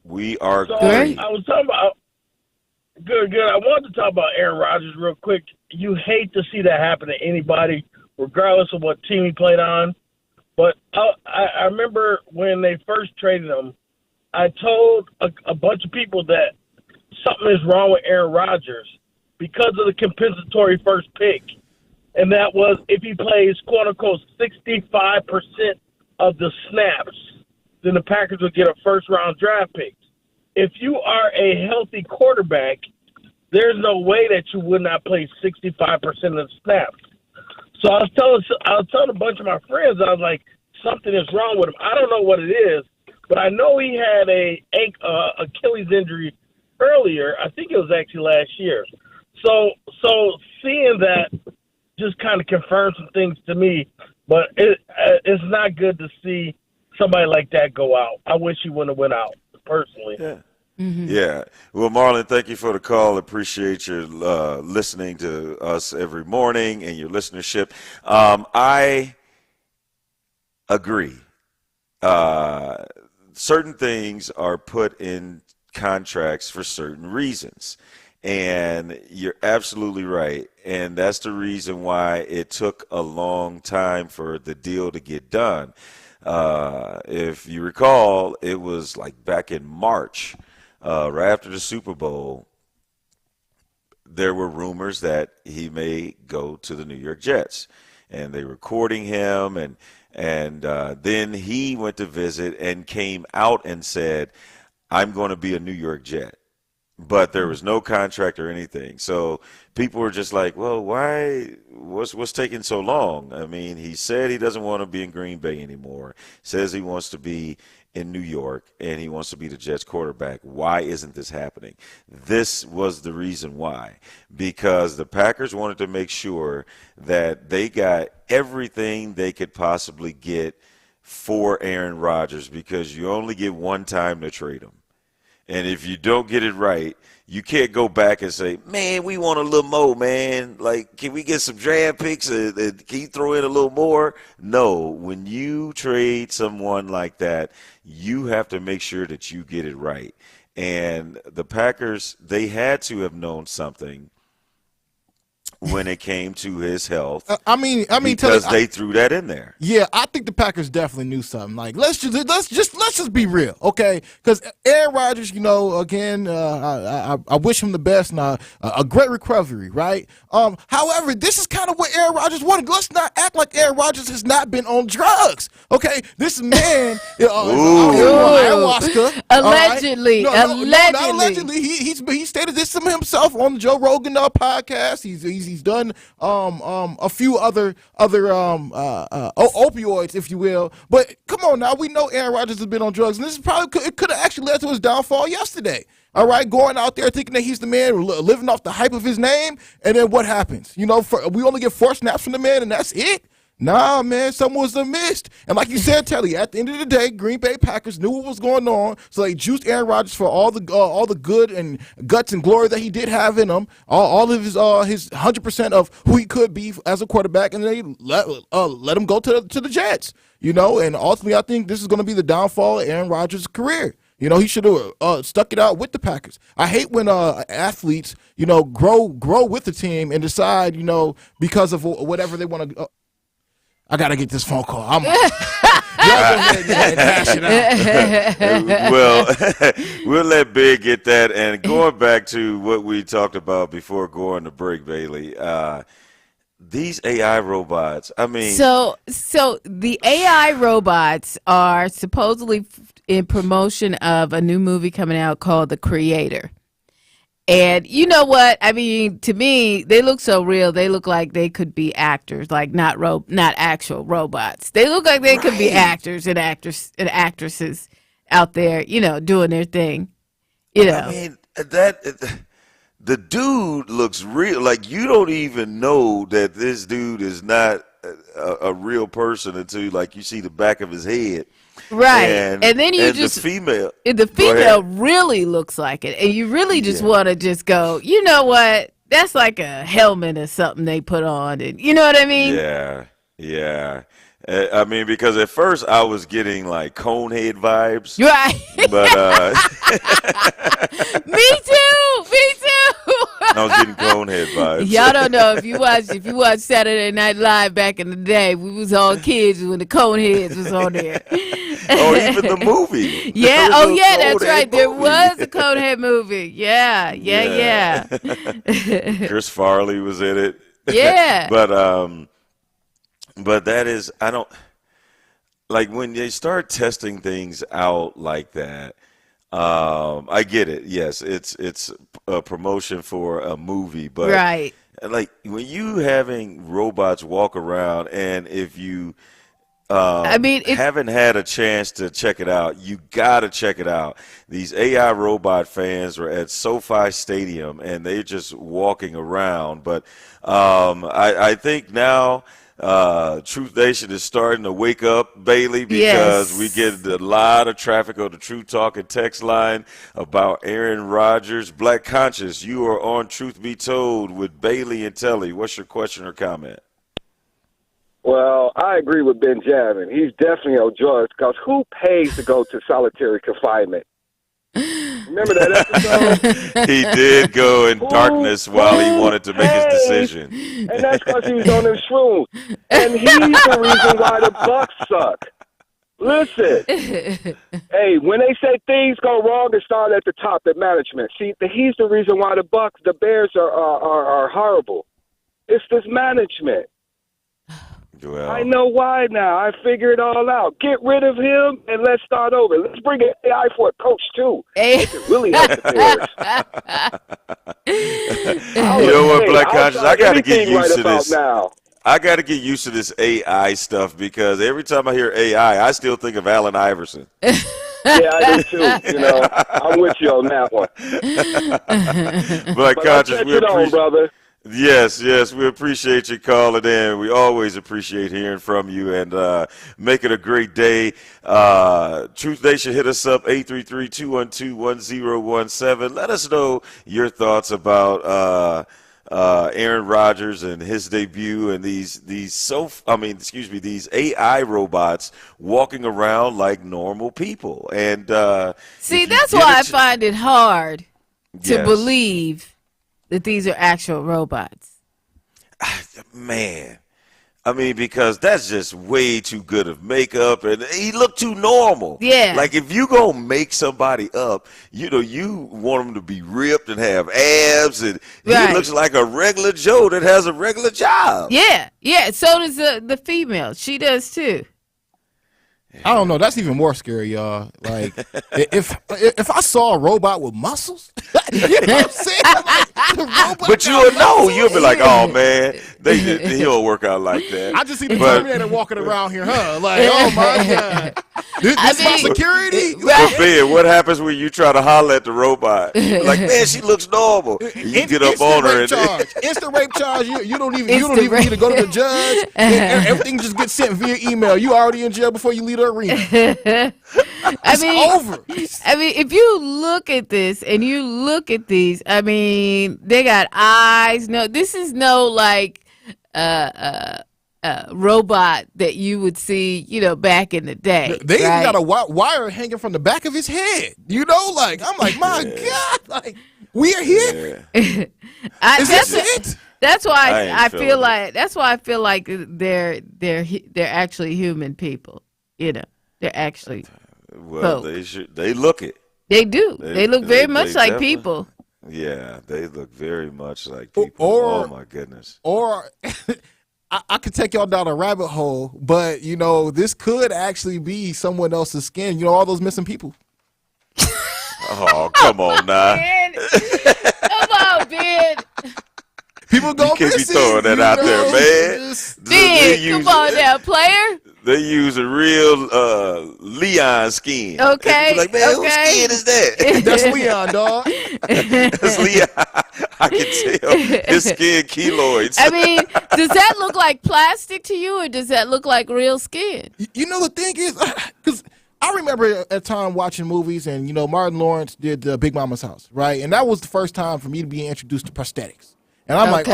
We are great. I was talking about good. I wanted to talk about Aaron Rodgers real quick. You hate to see that happen to anybody, regardless of what team he played on. But I remember when they first traded him, I told a bunch of people that something is wrong with Aaron Rodgers because of the compensatory first pick. And that was if he plays, quote-unquote, 65% of the snaps, then the Packers would get a first-round draft pick. If you are a healthy quarterback, there's no way that you would not play 65% of the snaps. So I was telling a bunch of my friends, I was like, something is wrong with him. I don't know what it is, but I know he had a Achilles injury earlier. I think it was actually last year. So seeing that just kind of confirmed some things to me, but it's not good to see somebody like that go out. I wish he wouldn't have went out, personally. Yeah. Mm-hmm. Yeah. Well, Marlon, thank you for the call. Appreciate your listening to us every morning and your listenership. I agree. Certain things are put in contracts for certain reasons. And you're absolutely right. And that's the reason why it took a long time for the deal to get done. If you recall, it was like back in March. Right after the Super Bowl, there were rumors that he may go to the New York Jets, and they were courting him, and then he went to visit and came out and said, I'm going to be a New York Jet. but there was no contract or anything. So people were just like, well, why? What's taking so long? I mean, he said he doesn't want to be in Green Bay anymore. Says he wants to be in New York, and he wants to be the Jets quarterback. Why isn't this happening? This was the reason why. Because the Packers wanted to make sure that they got everything they could possibly get for Aaron Rodgers, because you only get one time to trade him. And if you don't get it right, you can't go back and say, man, we want a little more, man. Like, can we get some draft picks? And can you throw in a little more? No. When you trade someone like that, you have to make sure that you get it right. And the Packers, they had to have known something when it came to his health. I mean, because they threw that in there. Yeah, I think the Packers definitely knew something. Like, let's just be real, okay? Because Aaron Rodgers, again, I wish him the best and a great recovery, right? However, this is kind of what Aaron Rodgers wanted. Let's not act like Aaron Rodgers has not been on drugs, okay? This man is ayahuasca. Allegedly, right? Not allegedly. He stated this to himself on the Joe Rogan podcast. He's done a few other opioids, if you will. But come on now, we know Aaron Rodgers has been on drugs, and this is probably it could have actually led to his downfall yesterday. All right, going out there thinking that he's the man, living off the hype of his name, and then what happens? We only get 4 snaps from the man, and that's it. Nah, man, something was amiss. And like you said, Telly, at the end of the day, Green Bay Packers knew what was going on, so they juiced Aaron Rodgers for all the good and guts and glory that he did have in him, all of his 100% of who he could be as a quarterback, and they let him go to the Jets. And ultimately, I think this is going to be the downfall of Aaron Rodgers' career. He should have stuck it out with the Packers. I hate when athletes, grow with the team and decide, because of whatever they want to. I got to get this phone call. Y'all go ahead and hash it out. Well, we'll let Big get that. And going back to what we talked about before going to break, Bailey, these AI robots, I mean. So the AI robots are supposedly in promotion of a new movie coming out called The Creator. And you know what? I mean, to me, they look so real. They look like they could be actors, like not actual robots. They look like they could be actors and actresses out there, doing their thing. I mean, the dude looks real. Like, you don't even know that this dude is not a real person until, like, you see the back of his head. Right. And then the female really looks like it. And you really just want to just go, you know what? That's like a helmet or something they put on. And you know what I mean? Yeah. I mean, because at first I was getting like Conehead vibes. Right. But Me too. I was getting Conehead vibes. Y'all don't know if you watch Saturday Night Live back in the day, we was all kids when the Coneheads was on there. Even the movie. Yeah. Oh yeah, that's right. There was a Conehead movie. Yeah. Chris Farley was in it. Yeah. But that is, I don't like when they start testing things out like that. I get it. Yes, it's a promotion for a movie, but right. Like when you having robots walk around, and if you haven't had a chance to check it out, you gotta check it out. These AI robot fans were at SoFi Stadium, and they're just walking around. But I think now. Truth Nation is starting to wake up, Bailey, because we get a lot of traffic on the True Talk and text line about Aaron Rodgers. Black Conscious, you are on Truth Be Told with Bailey and Telly. What's your question or comment? Well, I agree with Benjamin. He's definitely on drugs, because who pays to go to solitary confinement? Remember that episode? He did go in darkness while he wanted to make his decision. And that's because he was on them shrooms. And he's the reason why the Bucks suck. Listen. Hey, when they say things go wrong, it starts at the top, at management. See, he's the reason why the Bears are horrible. It's this management. Well, I know why now. I figure it all out. Get rid of him and let's start over. Let's bring an AI for a coach too. It could really help the Bears. You know what, Black Conscious? I got to get used to this. Now. I got to get used to this AI stuff because every time I hear AI, I still think of Allen Iverson. Yeah, I do too. You know, I'm with you on that one. Black Conscious, we appreciate, brother. Yes, we appreciate you calling in. We always appreciate hearing from you, and make it a great day. Truth Nation, hit us up 833-212-1017. Let us know your thoughts about Aaron Rodgers and his debut, and these AI robots walking around like normal people. And see, that's why I find it hard to believe that these are actual robots. Man, I mean, because that's just way too good of makeup, and he looked too normal. Yeah. Like, if you gonna make somebody up, you know, you want them to be ripped and have abs, and he looks like a regular Joe that has a regular job. Yeah. So does the female. She does too. I don't know. That's even more scary, y'all. Like, if I saw a robot with muscles, you know what I'm saying? Like, but you'll know. You'll be like, oh, man, he don't work out like that. I just see the Terminator walking around here, huh? Like, oh, my God. This is my security? But Ben, what happens when you try to holler at the robot? Like, man, she looks normal. You get up on her. Instant rape charge. You don't even need to go to the judge. Everything just gets sent via email. You already in jail before you leave the arena. It's over. I mean, if you look at this and you look at these, I mean, they got eyes. No, this is no like robot that you would see, you know, back in the day. They even got a wire hanging from the back of his head. You know, like, I'm like, my God, like, we are here. That's why I feel like they're actually human people. You know, they're actually folk. They look it. They do. They look very much like people. Yeah, they look very much like people. Oh my goodness. Or I could take y'all down a rabbit hole, but you know, this could actually be someone else's skin. You know, all those missing people. Oh, come on now. Come on, Ben. People go missing. You can't be throwing that out there, man. Ben, come on now, player. They use a real Leon skin. Okay. Like, man, whose skin is that? That's Leon, dog. That's Leon. I can tell. His skin keloids. I mean, does that look like plastic to you, or does that look like real skin? You know, the thing is, because I remember at time watching movies, and, you know, Martin Lawrence did Big Mama's House, right? And that was the first time for me to be introduced to prosthetics. And I'm like,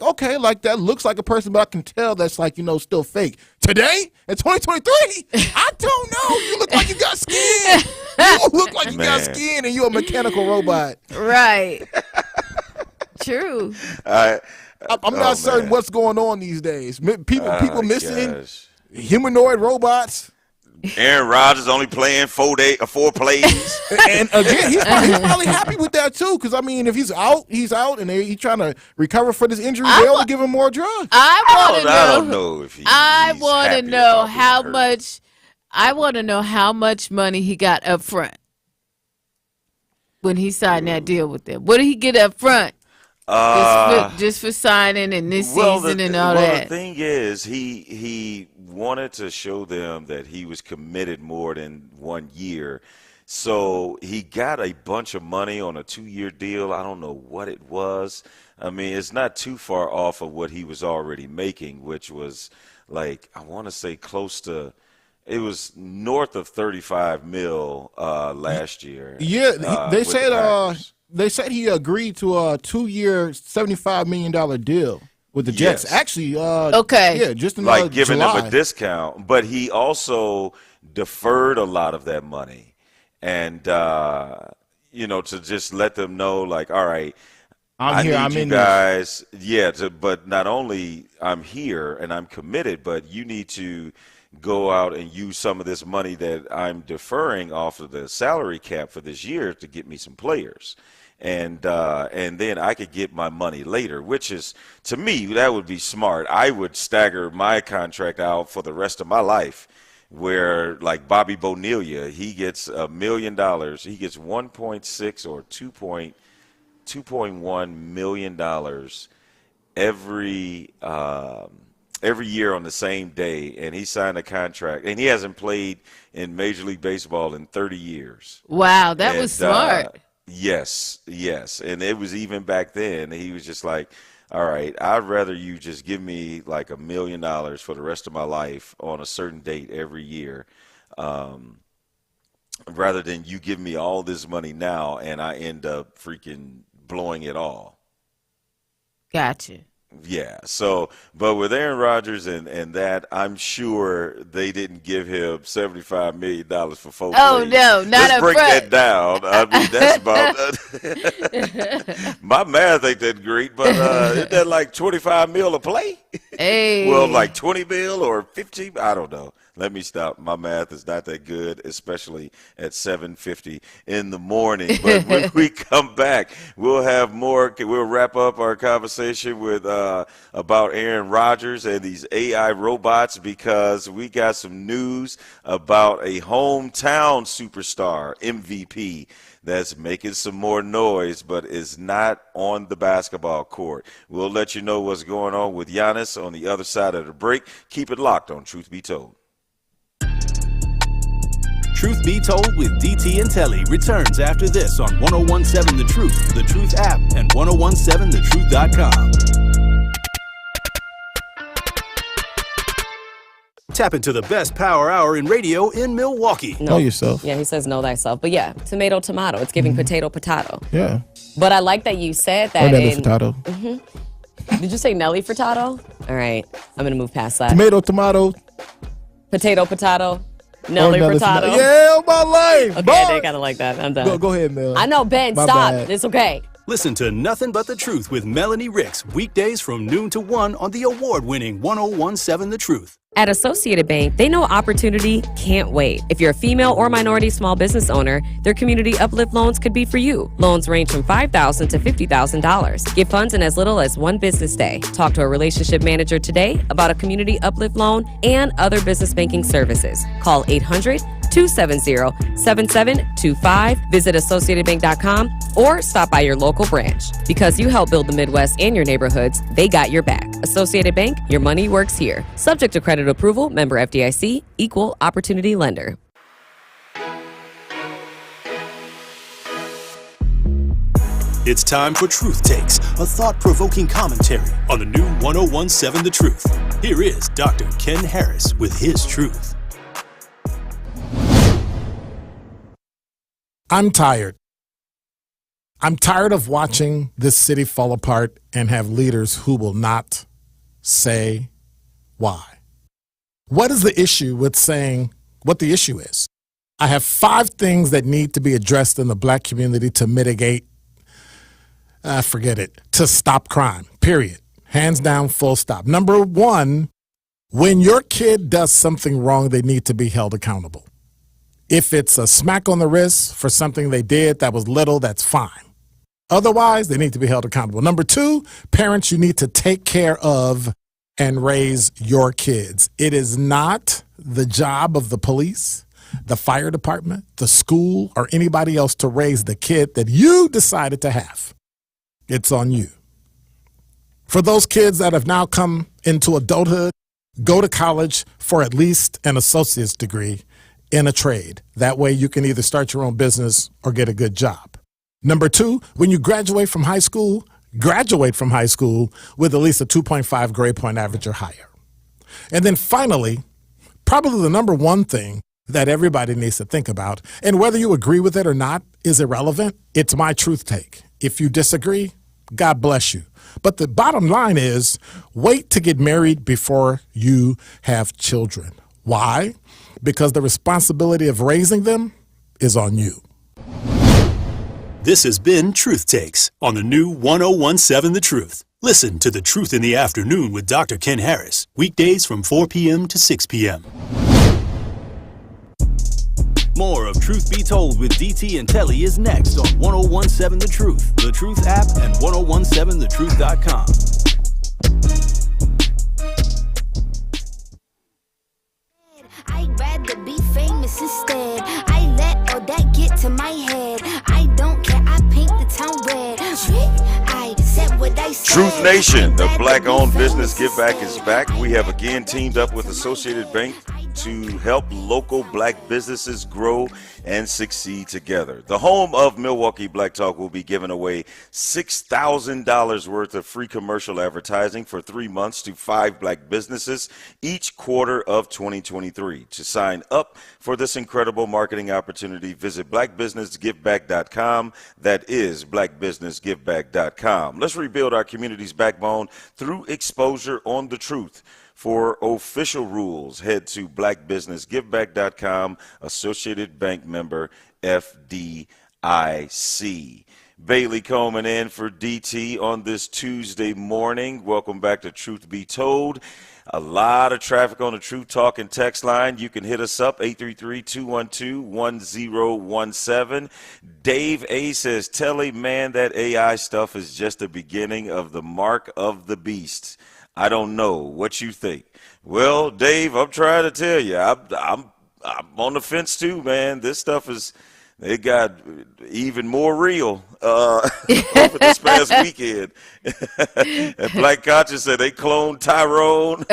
okay, like that looks like a person, but I can tell that's like, you know, still fake. Today, in 2023, I don't know. You look like you got skin. You look like you got skin, and you're a mechanical robot. Right. True. I'm not certain what's going on these days. People missing humanoid robots. Aaron Rodgers only playing 4 plays. And again, he's probably happy with that too, because I mean, if he's out, and he's trying to recover from this injury. They only give him more drugs. I don't know if I want to know how much. I want to know how much money he got up front when he signed that deal with them. What did he get up front? Just for signing and this season and all that. The thing is, he wanted to show them that he was committed more than 1 year. So he got a bunch of money on a 2-year deal. I don't know what it was. I mean, it's not too far off of what he was already making, which was like, I want to say close to, it was north of 35 mil last year. Yeah, they said he agreed to a 2-year, $75 million deal with the Jets. Yes. Actually, yeah, just in like giving July. them a discount, but he also deferred a lot of that money, and you know, to just let them know, like, all right, I need you guys, but not only I'm here and I'm committed, but you need to go out and use some of this money that I'm deferring off of the salary cap for this year to get me some players. and then I could get my money later, which is, to me, that would be smart. I would stagger my contract out for the rest of my life, where like Bobby Bonilla, he gets $1 million. He gets 1.6 or 2.1 million dollars every year on the same day, and he signed a contract, and he hasn't played in Major League Baseball in 30 years. Wow, that was smart. Yes, and it was even back then. He was just like, all right, I'd rather you just give me like $1 million for the rest of my life on a certain date every year, rather than you give me all this money now and I end up freaking blowing it all. Gotcha. Yeah. So, but with Aaron Rodgers and that, I'm sure they didn't give him $75 million for 4 Oh, plays. no, not Let's up break front. that down. I mean, that's about my math ain't that great, but isn't that like 25 mil a play? Hey. Well, like 20 mil or 15, I don't know. Let me stop. My math is not that good, especially at 7:50 in the morning. But when we come back, we'll have more. We'll wrap up our conversation with about Aaron Rodgers and these AI robots, because we got some news about a hometown superstar, MVP, that's making some more noise but is not on the basketball court. We'll let you know what's going on with Giannis on the other side of the break. Keep it locked on Truth Be Told. Truth Be Told with DT and Telly returns after this on 1017 The Truth app, and 1017thetruth.com. Tap into the best power hour in radio in Milwaukee. Know yourself. Yeah, he says know thyself. But yeah, tomato, tomato. It's giving potato, potato. Yeah. But I like that you said that. Or Nelly Furtado. Did you say Nelly Furtado? All right. I'm going to move past that. Tomato, tomato. Potato, potato. Nelly Furtado. Yeah, my life. Okay, I kind of like that. I'm done. Go ahead, Mel. I know, Ben. My Stop. bad. It's okay. Listen to Nothing But the Truth with Melanie Ricks, weekdays from noon to 1 on the award-winning 1017 The Truth. At Associated Bank, they know opportunity can't wait. If you're a female or minority small business owner, their community uplift loans could be for you. Loans range from $5,000 to $50,000. Get funds in as little as 1 business day. Talk to a relationship manager today about a community uplift loan and other business banking services. Call 800-270-7725. Visit AssociatedBank.com or stop by your local branch. Because you help build the Midwest and your neighborhoods, they got your back. Associated Bank, your money works here. Subject to credit approval, member FDIC, equal opportunity lender. It's time for Truth Takes, a thought-provoking commentary on the new 1017 The Truth. Here is Dr. Ken Harris with his truth. I'm tired. I'm tired of watching this city fall apart and have leaders who will not say why. What is the issue with saying what the issue is? I have 5 things that need to be addressed in the black community to mitigate, to stop crime, period. Hands down, full stop. Number 1, when your kid does something wrong, they need to be held accountable. If it's a smack on the wrist for something they did that was little, that's fine. Otherwise, they need to be held accountable. Number 2, parents, you need to take care of and raise your kids. It is not the job of the police, the fire department, the school, or anybody else to raise the kid that you decided to have. It's on you. For those kids that have now come into adulthood, go to college for at least an associate's degree in a trade. That way you can either start your own business or get a good job. Number 2, when you graduate from high school with at least a 2.5 grade point average or higher. And then finally, probably the number 1 thing that everybody needs to think about, and whether you agree with it or not is irrelevant, it's my truth take. If you disagree, God bless you. But the bottom line is, wait to get married before you have children. Why? Because the responsibility of raising them is on you. This has been Truth Takes on the new 1017 The Truth. Listen to The Truth in the Afternoon with Dr. Ken Harris, weekdays from 4 p.m. to 6 p.m. More of Truth Be Told with DT and Telly is next on 1017 The Truth, The Truth app, and 1017thetruth.com. I'd rather be famous instead. I let all that get to my head. I don't care, I paint the town red. I said what I said. Truth Nation, the black-owned business give back is back. We have again teamed up with Associated Bank to help local black businesses grow and succeed together. The home of Milwaukee Black Talk will be giving away $6,000 worth of free commercial advertising for 3 months to 5 black businesses each quarter of 2023. To sign up for this incredible marketing opportunity, visit blackbusinessgiveback.com. That is blackbusinessgiveback.com. Let's rebuild our community's backbone through exposure on the truth. For official rules, head to blackbusinessgiveback.com, Associated Bank member FDIC. Bailey Coleman in for DT on this Tuesday morning. Welcome back to Truth Be Told. A lot of traffic on the Truth Talk and text line. You can hit us up, 833-212-1017. Dave A. says, Telly, man, that AI stuff is just the beginning of the mark of the beast. I don't know. What you think? Well, Dave, I'm trying to tell you, I'm on the fence too, man. This stuff it got even more real over this past weekend. And Black Conscious said they cloned Tyrone,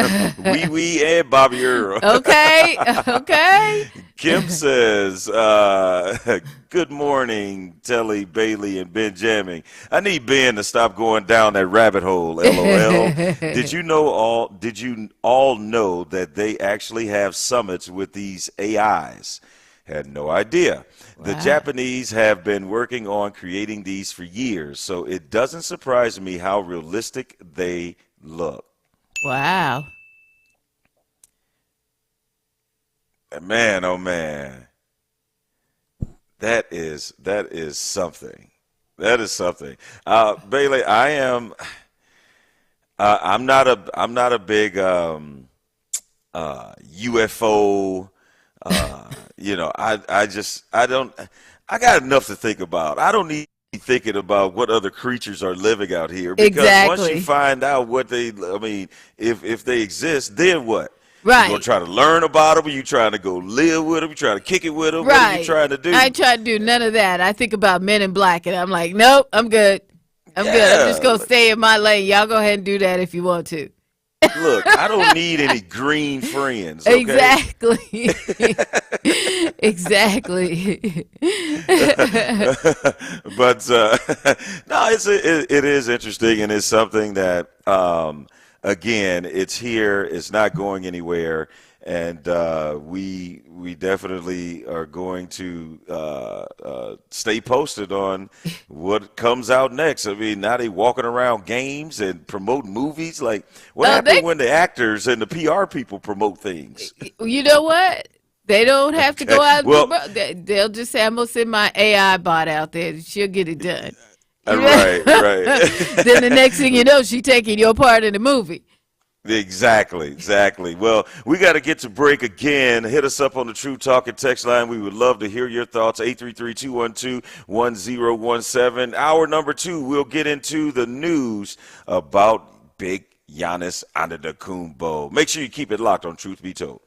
Wee Wee, and Bobby Earl. Okay. Kim says, good morning, Telly, Bailey, and Benjamin. I need Ben to stop going down that rabbit hole, LOL. Did you all know that they actually have summits with these AIs? Had no idea. Wow. The Japanese have been working on creating these for years, so it doesn't surprise me how realistic they look. Wow. Man, oh man. That is something. That is something. Bailey, I'm not a big UFO I got enough to think about. I don't need to be thinking about what other creatures are living out here, because once you find out if they exist, then what? Right. You're going to try to learn about them? Are you trying to go live with them? You trying to kick it with them? Right. What are you trying to do? I ain't trying to do none of that. I think about Men in Black, and I'm like, nope, I'm good. I'm good. I'm just going to stay in my lane. Y'all go ahead and do that if you want to. Look, I don't need any green friends. Okay? Exactly. Exactly. But no, it is interesting, and it's something that again, it's here. It's not going anywhere, and we definitely are going to stay posted on what comes out next. I mean, now they walking around games and promoting movies. Like, what happened when the actors and the PR people promote things? You know what? They don't have to go out and promote. They'll just say, I'm going to send my AI bot out there. She'll get it done. Right. Then the next thing you know, she taking your part in the movie. Exactly. Well, we got to get to break again. Hit us up on the True Talk and text line. We would love to hear your thoughts. 833-212-1017. Hour number 2, we'll get into the news about big Giannis Antetokounmpo. Make sure you keep it locked on Truth Be Told.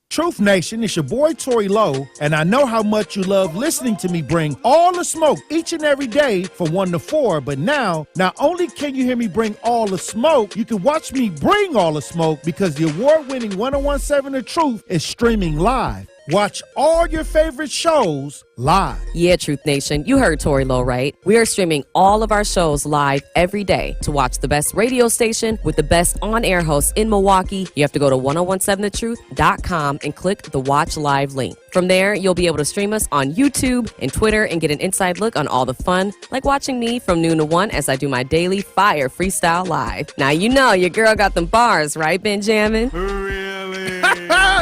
Truth Nation, it's your boy Tory Lowe, and I know how much you love listening to me bring all the smoke each and every day from 1 to 4, but now, not only can you hear me bring all the smoke, you can watch me bring all the smoke because the award-winning 1017 The Truth is streaming live. Watch all your favorite shows live. Yeah, Truth Nation, you heard Tory Lowe right. We are streaming all of our shows live every day. To watch the best radio station with the best on-air hosts in Milwaukee, you have to go to 1017thetruth.com and click the Watch Live link. From there, you'll be able to stream us on YouTube and Twitter and get an inside look on all the fun, like watching me from noon to 1 as I do my daily fire freestyle live. Now you know your girl got them bars, right, Benjamin?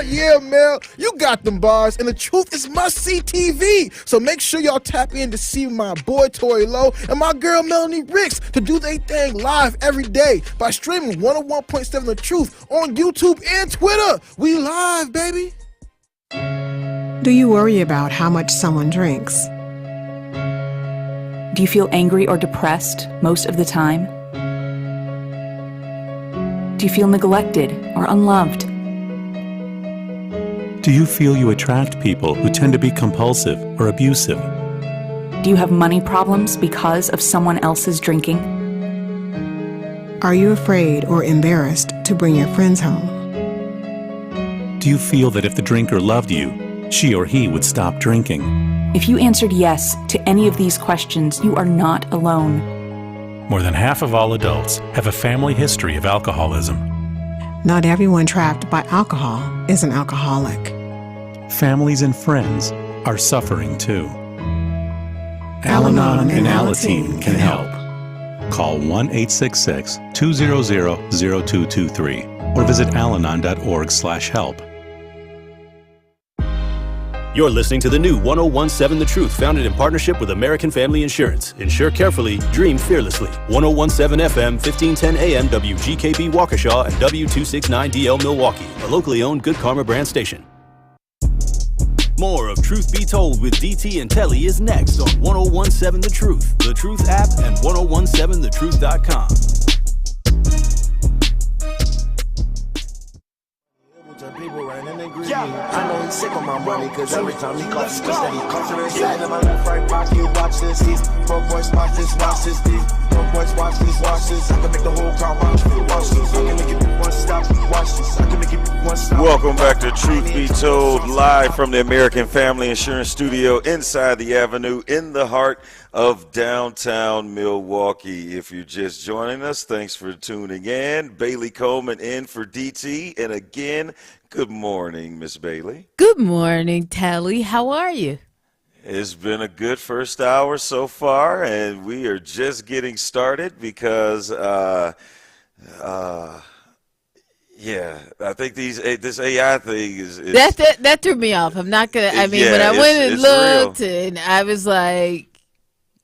Yeah, Mel, you got them bars, and the truth is must-see TV. So make sure y'all tap in to see my boy Tory Lowe and my girl Melanie Ricks to do their thing live every day by streaming 101.7 The Truth on YouTube and Twitter. We live, baby. Do you worry about how much someone drinks? Do you feel angry or depressed most of the time? Do you feel neglected or unloved? Do you feel you attract people who tend to be compulsive or abusive? Do you have money problems because of someone else's drinking? Are you afraid or embarrassed to bring your friends home? Do you feel that if the drinker loved you, she or he would stop drinking? If you answered yes to any of these questions, you are not alone. More than half of all adults have a family history of alcoholism. Not everyone trapped by alcohol is an alcoholic. Families and friends are suffering too. Al-Anon and Alateen can help. Call 1-866-200-0223 or visit alanon.org/help. You're listening to the new 1017 The Truth, founded in partnership with American Family Insurance. Insure carefully, dream fearlessly. 1017 FM, 1510 AM, WGKB Waukesha, and W269DL Milwaukee, a locally owned Good Karma brand station. More of Truth Be Told with DT and Telly is next on 1017 The Truth, The Truth app, and 1017thetruth.com. I know he's sick of my money, cause every time he coughs, he coughs it inside of my left right pocket. Watch this, these broke boys watch this, these broke boys watch this. I can make the whole crowd watch this. I can make it one stop, watch this. I can make it one stop. Welcome back to Truth Be Told, live from the American Family Insurance Studio inside the Avenue in the heart of downtown Milwaukee. If you're just joining us, thanks for tuning in. Bailey Coleman in for DT. And again, good morning, Miss Bailey. Good morning, Telly. How are you? It's been a good first hour so far, and we are just getting started because, yeah, I think this AI thing is that threw me off. I'm not gonna. I mean, when I went and looked, and I was like,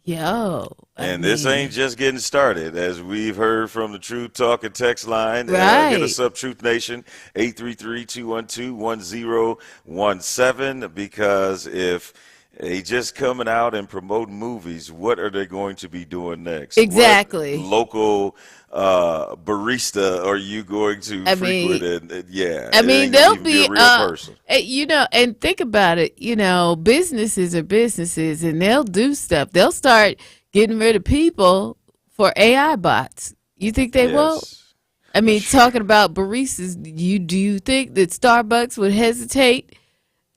yo. This ain't just getting started, as we've heard from the Truth Talk and text line. Right. Hit us up, Truth Nation, 833-212-1017, because if they just coming out and promoting movies, what are they going to be doing next? Exactly. What local barista are you going to frequent? I mean, they'll be a real person. And think about it. Businesses are businesses, and they'll do stuff. They'll start getting rid of people for AI bots. You think they won't? I mean, talking about baristas, do you think that Starbucks would hesitate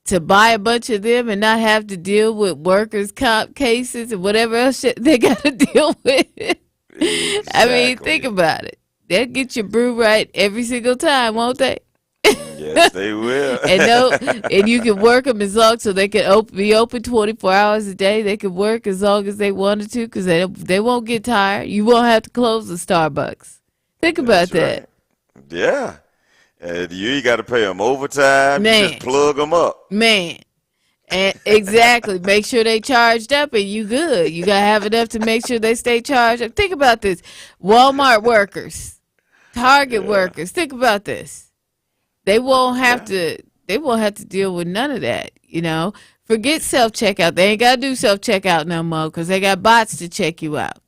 to buy a bunch of them and not have to deal with workers' comp cases and whatever else shit they got to deal with? Exactly. I mean, think about it. They'll get your brew right every single time, won't they? Yes, they will. And you can work them as long so they can be open 24 hours a day. They can work as long as they wanted to because they won't get tired. You won't have to close the Starbucks. Think about that. Right. Yeah. And you got to pay them overtime. Man. You just plug them up. Man. And exactly. Make sure they charged up and you good. You got to have enough to make sure they stay charged up. Think about this. Walmart workers, Target workers. Think about this. They won't have to deal with none of that, Forget self-checkout. They ain't got to do self-checkout no more because they got bots to check you out.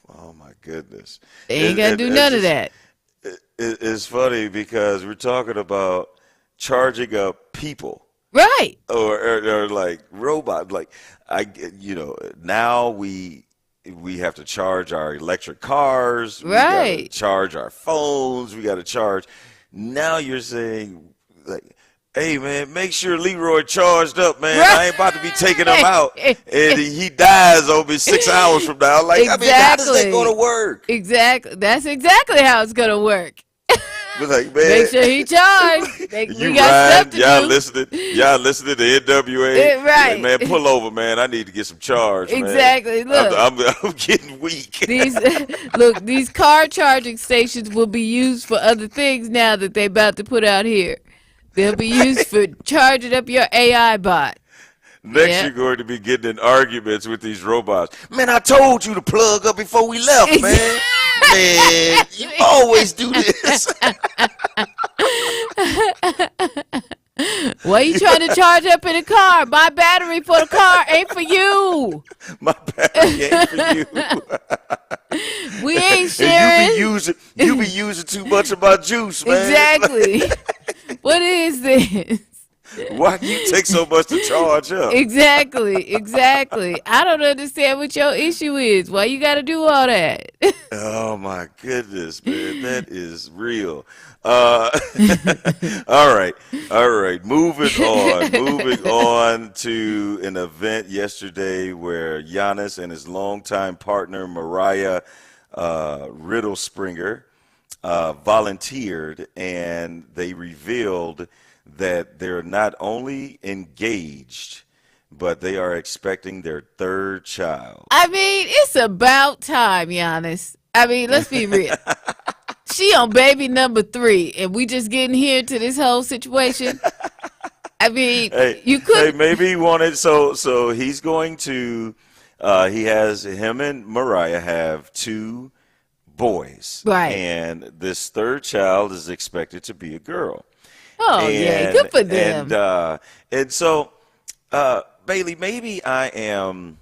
Oh, my goodness. They ain't got to do none of that. It's funny because we're talking about charging up people. Right. Or like robots. Like, now we have to charge our electric cars. Right. We got to charge our phones. We got to charge. Now you're saying, like, hey, man, make sure Leroy charged up, man. Right. I ain't about to be taking him out. And he dies on me 6 hours from now. Like, exactly. I mean, how does that go to work? Exactly. That's exactly how it's going to work. Like, man, make sure he charged. We got stuff to do. Y'all listening to NWA. Right. Yeah, man, pull over, man. I need to get some charge, exactly. Man. Look, I'm getting weak. These car charging stations will be used for other things now that they're about to put out here. They'll be used for charging up your AI bot. Next, you're going to be getting in arguments with these robots. Man, I told you to plug up before we left, man. Man, you always do this. Why you trying to charge up in the car? My battery for the car ain't for you. My battery ain't for you. We ain't sharing. And you be using too much of my juice, man. Exactly. What is this? Why do you take so much to charge up? Exactly. I don't understand what your issue is. Why you got to do all that? Oh my goodness, man, that is real. All right. Moving on to an event yesterday where Giannis and his longtime partner Mariah Riddlespringer volunteered, and they revealed that they're not only engaged, but they are expecting their third child. I mean, it's about time, Giannis. I mean, let's be real. She on baby number 3, and we just getting here to this whole situation. I mean, you could. Hey, maybe he wanted so he's going to. Him and Mariah have 2 boys, right? And this third child is expected to be a girl. Oh, yeah, good for them. And so, Bailey, maybe I am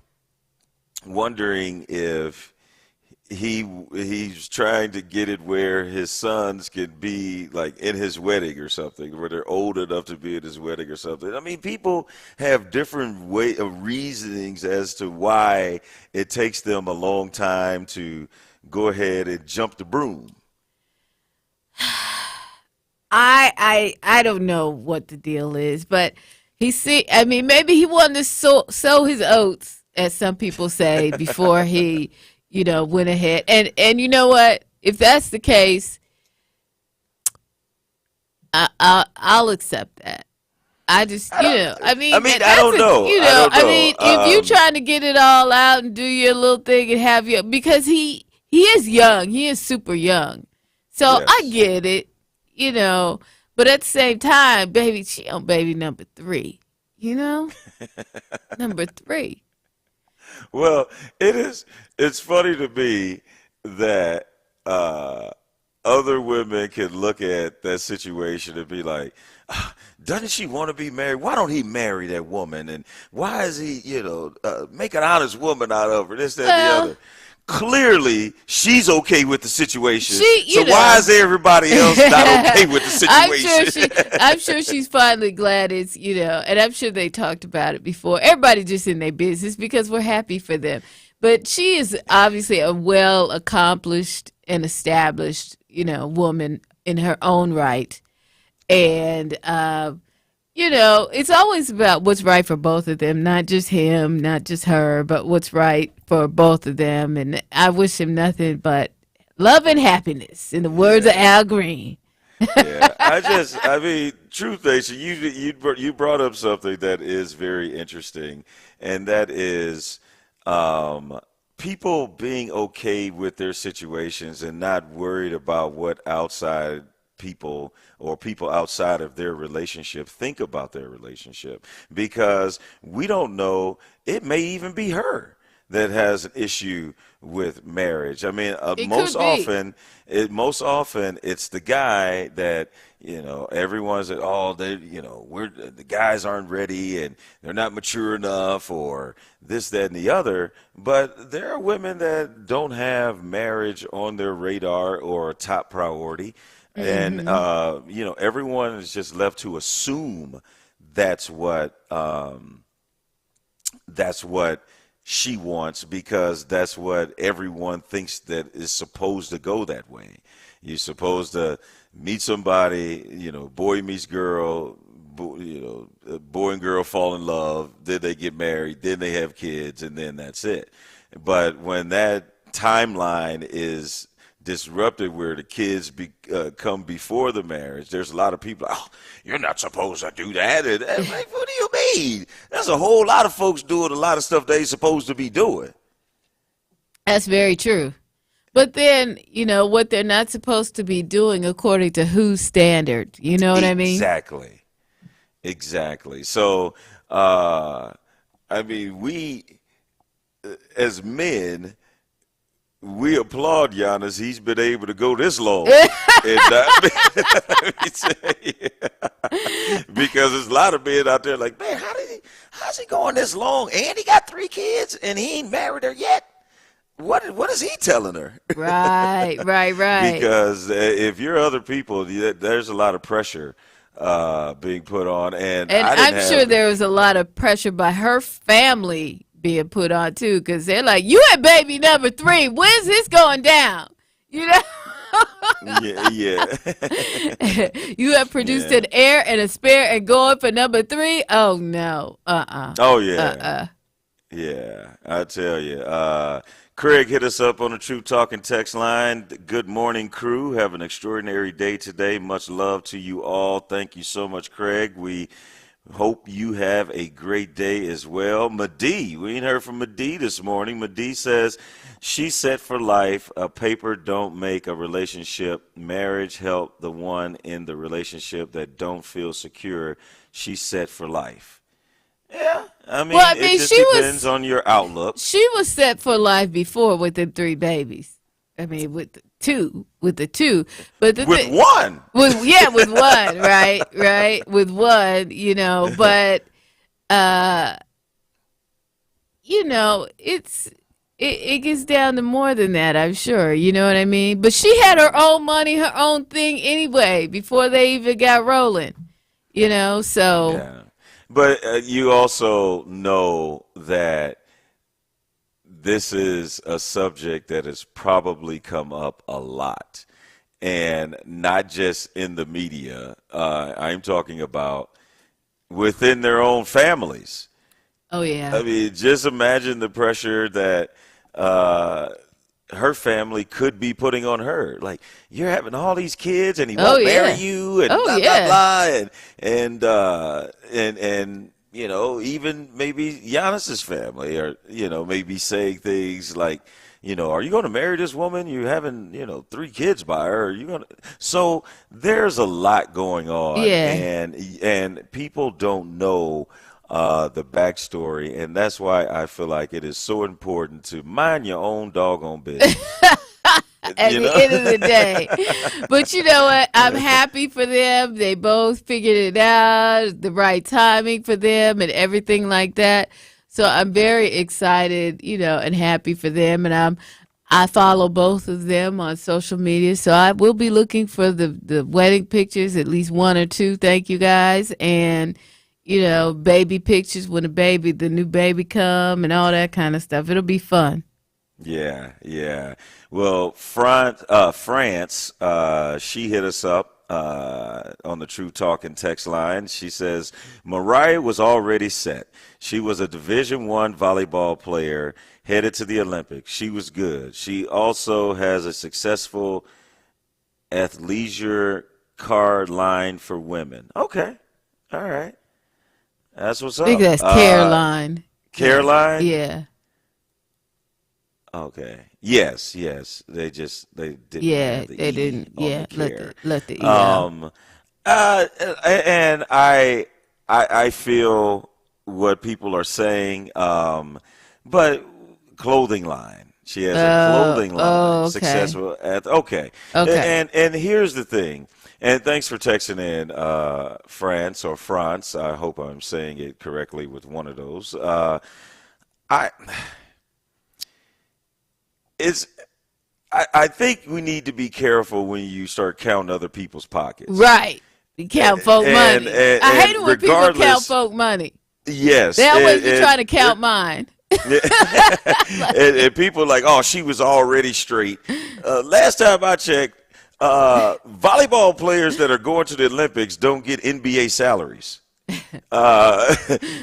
wondering if he's trying to get it where his sons could be like in his wedding or something, where they're old enough to be at his wedding or something. I mean, people have different way of reasonings as to why it takes them a long time to go ahead and jump the broom. I don't know what the deal is, but maybe he wanted to sow his oats, as some people say, before he, went ahead. And you know what? If that's the case, I'll accept that. I don't know. If you're trying to get it all out and do your little thing and have because he is young, he is super young, so yes. I get it. But at the same time, baby, she on baby number 3, number 3. Well, it's funny to me that other women can look at that situation and be like, doesn't she want to be married? Why don't he marry that woman? And why is he, make an honest woman out of her, this, that, and the other? Clearly, she's okay with the situation. Why is everybody else not okay with the situation? I'm sure she's finally glad it's, and I'm sure they talked about it before. Everybody just in their business because we're happy for them. But she is obviously a well-accomplished and established, woman in her own right. And, it's always about what's right for both of them, not just him, not just her, but what's right for both of them. And I wish him nothing but love and happiness, in the words of Al Green. Truth Nation, you brought up something that is very interesting, and that is people being okay with their situations and not worried about what outside people or people outside of their relationship think about their relationship, because we don't know, it may even be her that has an issue with marriage. I mean, most often it's the guy that, everyone's at, the guys aren't ready and they're not mature enough or this, that, and the other. But there are women that don't have marriage on their radar or a top priority. And, everyone is just left to assume that's what she wants, because that's what everyone thinks that is supposed to go that way. You're supposed to meet somebody, boy meets girl, boy and girl fall in love, then they get married, then they have kids, and then that's it. But when that timeline is disrupted, where the kids come before the marriage, there's a lot of people, you're not supposed to do that. And like, what do you mean? There's a whole lot of folks doing a lot of stuff they ain't supposed to be doing. That's very true. But then, what they're not supposed to be doing according to whose standard? You know what I mean? Exactly. So, we, as men, we applaud Giannis. He's been able to go this long. Because there's a lot of men out there like, man, how's he going this long? And he got 3 kids and he ain't married her yet. What is he telling her? Right. Because if you're other people, there's a lot of pressure being put on, and I'm sure there was a lot of pressure by her family being put on too, because they're like, "You had baby number 3. When's this going down?" You know. Yeah. You have produced an heir and a spare and going for number 3. Oh no. Oh yeah. Yeah, I tell you. Craig hit us up on the True Talking text line. Good morning, crew. Have an extraordinary day today. Much love to you all. Thank you so much, Craig. We hope you have a great day as well. Madee, we ain't heard from Madee this morning. Madee says she's set for life. A paper don't make a relationship. Marriage help the one in the relationship that don't feel secure. She's set for life. Yeah, I mean, it just depends on your outlook. She was set for life before with the 3 babies. I mean, with the two, but with one. With one, right, with one, but it gets down to more than that, I'm sure. You know what I mean? But she had her own money, her own thing anyway before they even got rolling. So. Yeah. But you also know that this is a subject that has probably come up a lot, and not just in the media. I'm talking about within their own families. Oh, yeah. I mean, just imagine the pressure that her family could be putting on her. Like, you're having all these kids and he won't marry you and blah, blah, blah. And even maybe Giannis's family are, maybe saying things like, are you going to marry this woman? You're having, 3 kids by her. Are you going to? So there's a lot going on. Yeah. And people don't know the backstory, and that's why I feel like it is so important to mind your own doggone business. At the end of the day. But you know what? I'm happy for them. They both figured it out, the right timing for them and everything like that. So I'm very excited, and happy for them. And I follow both of them on social media. So I will be looking for the wedding pictures, at least 1 or 2. Thank you guys. And baby pictures when the new baby come and all that kind of stuff. It'll be fun. Yeah. Well, France, she hit us up on the True Talking text line. She says, Mariah was already set. She was a Division I volleyball player headed to the Olympics. She was good. She also has a successful athleisure card line for women. Okay. All right. That's what's up. I think that's Caroline. Caroline? Yeah. Okay. Yes. They didn't. Yeah, have the they E didn't. on Yeah, the let the E out. And I feel what people are saying. But clothing line. She has a clothing line. Okay. Successful. Okay. And here's the thing. And thanks for texting in, France or France. I hope I'm saying it correctly with one of those. I think we need to be careful when you start counting other people's pockets. Right. You count folk money. I hate it when people count folk money. Yes. They always be trying to count mine. and people are like, oh, she was already straight. Last time I checked, volleyball players that are going to the Olympics don't get NBA salaries.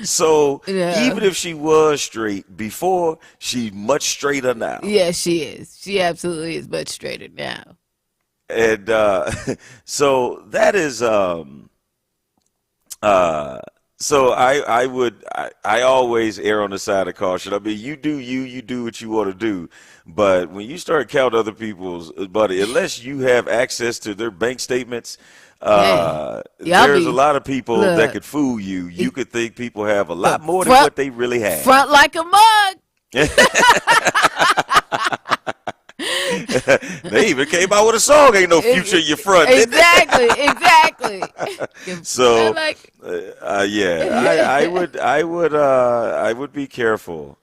So even if she was straight before, she's much straighter now. Yeah, she is. She absolutely is much straighter now. And so that is so I always err on the side of caution. I mean, you do what you want to do, but when you start counting other people's money, unless you have access to their bank statements, there's a lot of people that could fool you. You could think people have a lot more than what they really have. Front like a mug. They even came out with a song, Ain't No Future in Your Front. Exactly. So, I would be careful.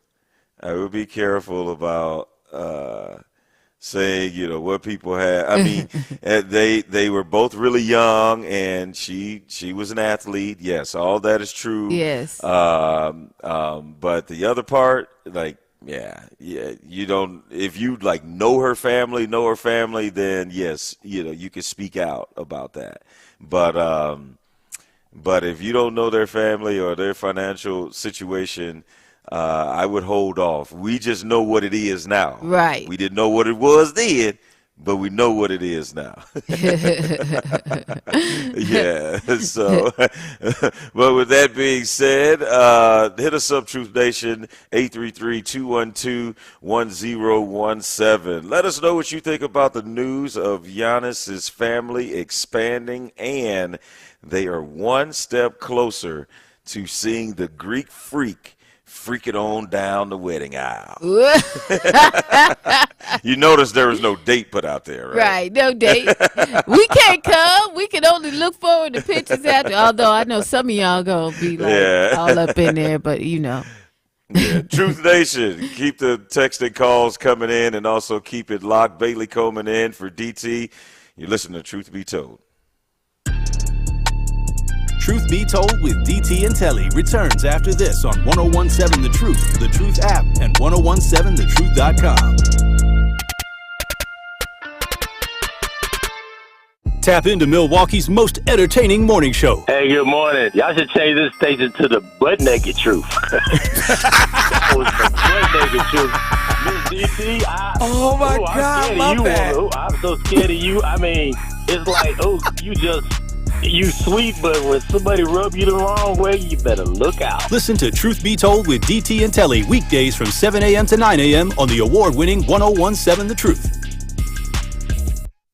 I would be careful about saying, what people had. I mean, they were both really young, and she was an athlete. Yes, all that is true. Yes. But the other part, you don't. If you know her family, then yes, you can speak out about that. But if you don't know their family or their financial situation, I would hold off. We just know what it is now. Right. We didn't know what it was then, but we know what it is now. Yeah. So, but with that being said, hit us up, Truth Nation, 833-212-1017. Let us know what you think about the news of Giannis's family expanding, and they are one step closer to seeing the Greek freak freaking on down the wedding aisle. You notice there was no date put out there, right? Right, no date. We can't come. We can only look forward to pictures after. Although I know some of y'all gonna be all up in there, but Yeah. Truth Nation, keep the text and calls coming in, and also keep it locked. Bailey Coleman in for DT. You listen to Truth Be Told. Truth Be Told with DT and Telly returns after this on 1017 The Truth, The Truth app, and 1017thetruth.com. Tap into Milwaukee's most entertaining morning show. Hey, good morning. Y'all should change this station to the Butt Naked Truth. That was the Butt Naked Truth. Miss DT, oh my God, I'm so scared of you. I mean, it's like, you sweet, but when somebody rub you the wrong way, you better look out. Listen to Truth Be Told with DT and Telly weekdays from 7 a.m. to 9 a.m. on the award-winning 1017 The Truth.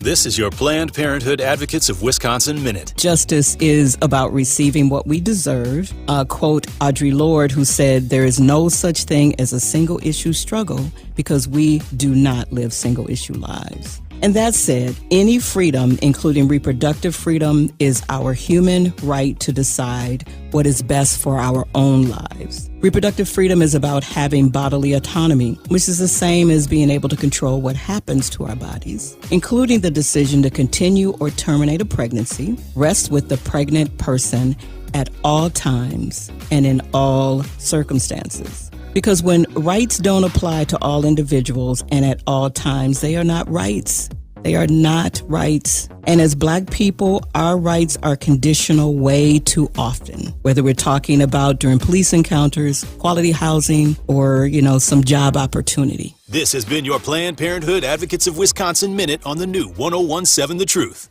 This is your Planned Parenthood Advocates of Wisconsin Minute. Justice is about receiving what we deserve. Quote Audre Lorde, who said, "There is no such thing as a single-issue struggle because we do not live single-issue lives." And that said, any freedom, including reproductive freedom, is our human right to decide what is best for our own lives. Reproductive freedom is about having bodily autonomy, which is the same as being able to control what happens to our bodies, including the decision to continue or terminate a pregnancy, rests with the pregnant person at all times and in all circumstances. Because when rights don't apply to all individuals and at all times, they are not rights. They are not rights. And as Black people, our rights are conditional way too often, whether we're talking about during police encounters, quality housing, or, some job opportunity. This has been your Planned Parenthood Advocates of Wisconsin Minute on the new 1017 The Truth.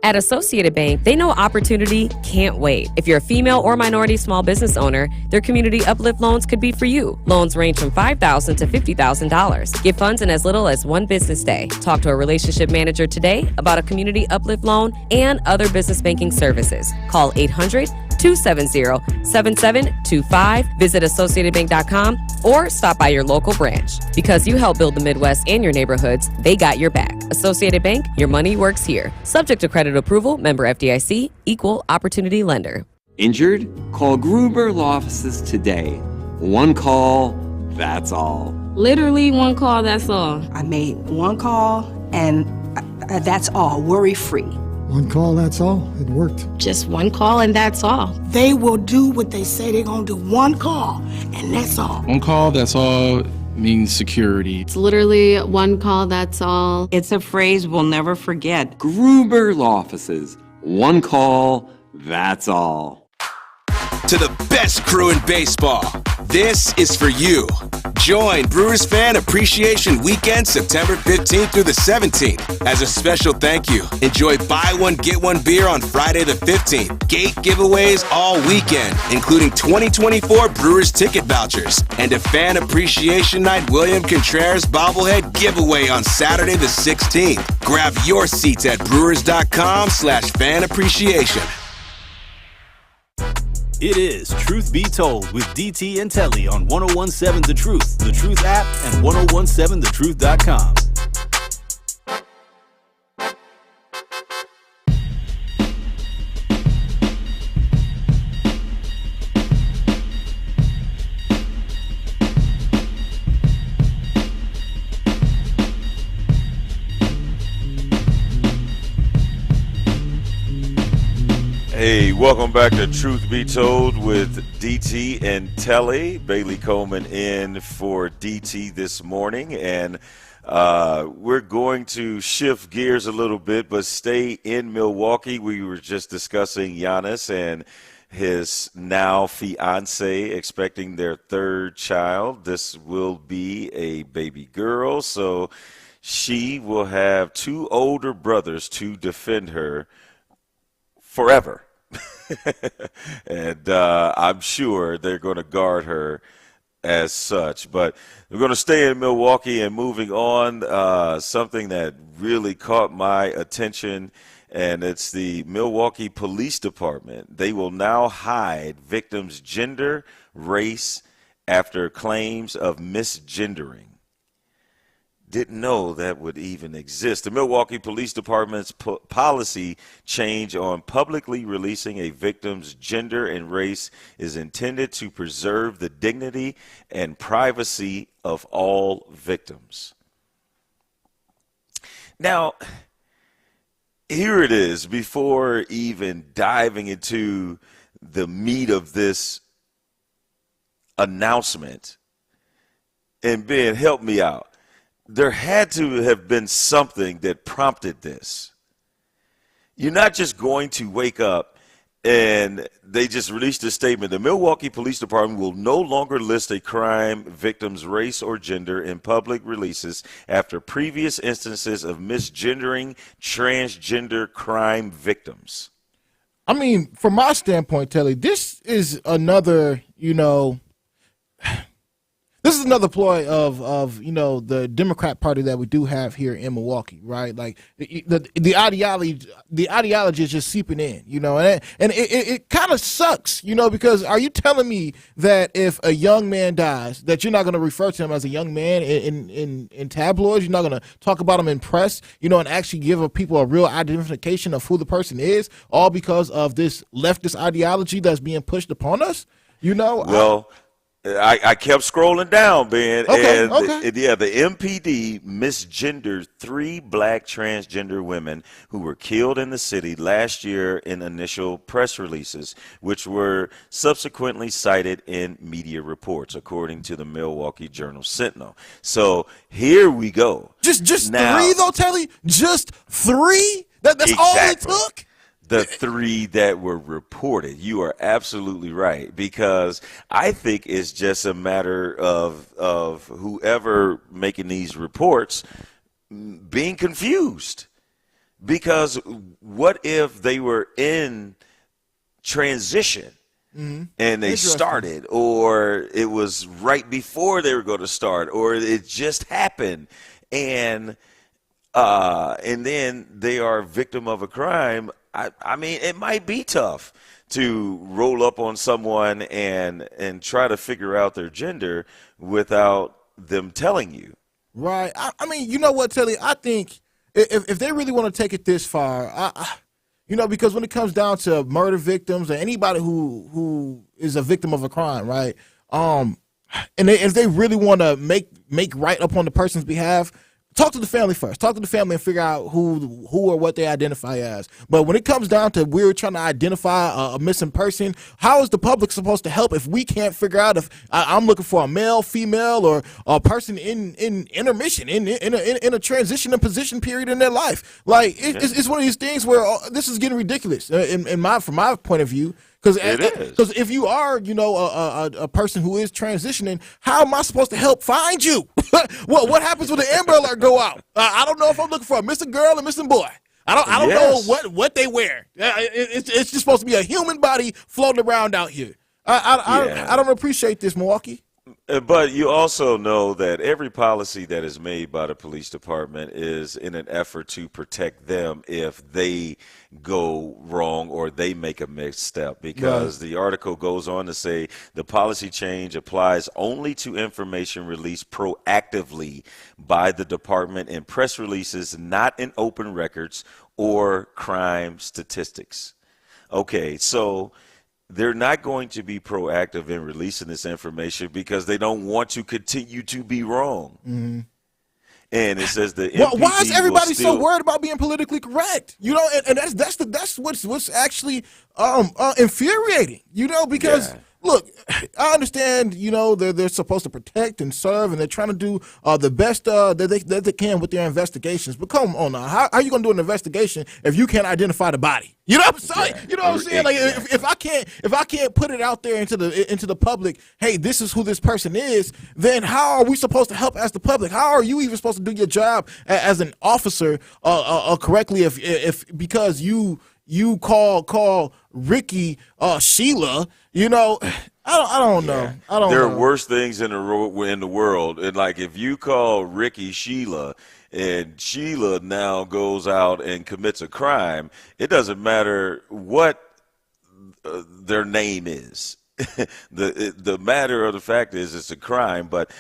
At Associated Bank, they know opportunity can't wait. If you're a female or minority small business owner, their community uplift loans could be for you. Loans range from $5,000 to $50,000. Get funds in as little as one business day. Talk to a relationship manager today about a community uplift loan and other business banking services. Call 800-270-7725. Visit AssociatedBank.com or stop by your local branch. Because you help build the Midwest and your neighborhoods, they got your back. Associated Bank, your money works here. Subject to credit approval, member FDIC, equal opportunity lender. Injured? Call Gruber Law Offices today. One call, that's all. Literally one call, that's all. I made one call and that's all, worry-free. One call, that's all. It worked. Just one call and that's all. They will do what they say they're going to do. One call and that's all. One call, that's all means security. It's literally one call, that's all. It's a phrase we'll never forget. Gruber Law Offices. One call, that's all. To the best crew in baseball, this is for you. Join Brewers Fan Appreciation Weekend September 15th through the 17th. As a special thank you, enjoy buy one, get one beer on Friday the 15th. Gate giveaways all weekend, including 2024 Brewers ticket vouchers and a Fan Appreciation Night William Contreras bobblehead giveaway on Saturday the 16th. Grab your seats at brewers.com/fan appreciation. It is Truth Be Told with DT and Telly on 1017 The Truth, The Truth app, and 1017thetruth.com. Hey, welcome back to Truth Be Told with DT and Telly. Bailey Coleman in for DT this morning, and we're going to shift gears a little bit, but stay in Milwaukee. We were just discussing Giannis and his now fiance expecting their third child. This will be a baby girl, so she will have two older brothers to defend her forever. And I'm sure they're going to guard her as such. But we're going to stay in Milwaukee and moving on. Something that really caught my attention, and it's the Milwaukee Police Department. They will now hide victims' gender, race, after claims of misgendering. Didn't know that would even exist. The Milwaukee Police Department's policy change on publicly releasing a victim's gender and race is intended to preserve the dignity and privacy of all victims. Now, here it is, before even diving into the meat of this announcement, and Ben, help me out. There had to have been something that prompted this. You're not just going to wake up and they just released a statement. The Milwaukee Police Department will no longer list a crime victim's race or gender in public releases after previous instances of misgendering transgender crime victims. I mean, from my standpoint, Telly, this is another, this is another ploy of the Democrat Party that we do have here in Milwaukee, right? Like the ideology is just seeping in, and it kind of sucks, because are you telling me that if a young man dies, that you're not going to refer to him as a young man in tabloids? You're not going to talk about him in press, and actually give people a real identification of who the person is, all because of this leftist ideology that's being pushed upon us? Well, I kept scrolling down, Ben, okay. The MPD misgendered 3 black transgender women who were killed in the city last year in initial press releases, which were subsequently cited in media reports, according to the Milwaukee Journal-Sentinel. So here we go. Just now, 3 though, Telly? Just 3? That's exactly. All it took? The 3 that were reported. You are absolutely right, because I think it's just a matter of whoever making these reports being confused. Because what if they were in transition and they started, or it was right before they were going to start, or it just happened, and then they are a victim of a crime? I mean, it might be tough to roll up on someone and try to figure out their gender without them telling you. Right. I mean, you know what, Telly? I think if they really want to take it this far, because when it comes down to murder victims or anybody who is a victim of a crime, right? And if they really want to make right up on the person's behalf, talk to the family first. Talk to the family and figure out who or what they identify as. But when it comes down to we're trying to identify a missing person, how is the public supposed to help if we can't figure out if I'm looking for a male, female, or a person in intermission, in a transition and position period in their life? Like it's one of these things where this is getting ridiculous from my point of view. Because if you are, a person who is transitioning, how am I supposed to help find you? What happens when the Amber Alert go out? I don't know if I'm looking for a missing girl or missing boy. I don't know what they wear. It's just supposed to be a human body floating around out here. I don't appreciate this, Milwaukee. But you also know that every policy that is made by the police department is in an effort to protect them if they go wrong or they make a misstep, because the article goes on to say the policy change applies only to information released proactively by the department in press releases, not in open records or crime statistics. Okay, so they're not going to be proactive in releasing this information because they don't want to continue to be wrong. Mm-hmm. And it says the MPD why is everybody so worried about being politically correct? You know, and that's what's actually infuriating. You know, because look, I understand. You know, they're supposed to protect and serve, and they're trying to do the best that they can with their investigations. But come on now, how are you going to do an investigation if you can't identify the body? You know what I'm saying? You know what I'm saying? Like if I can't put it out there into the public, hey, this is who this person is, then how are we supposed to help as the public? How are you even supposed to do your job as an officer correctly if because you call Ricky Sheila? You know, I don't know. I don't. There know. are worse things in the world, and like if you call Ricky Sheila, and Sheila now goes out and commits a crime, it doesn't matter what their name is. The matter of the fact is it's a crime. But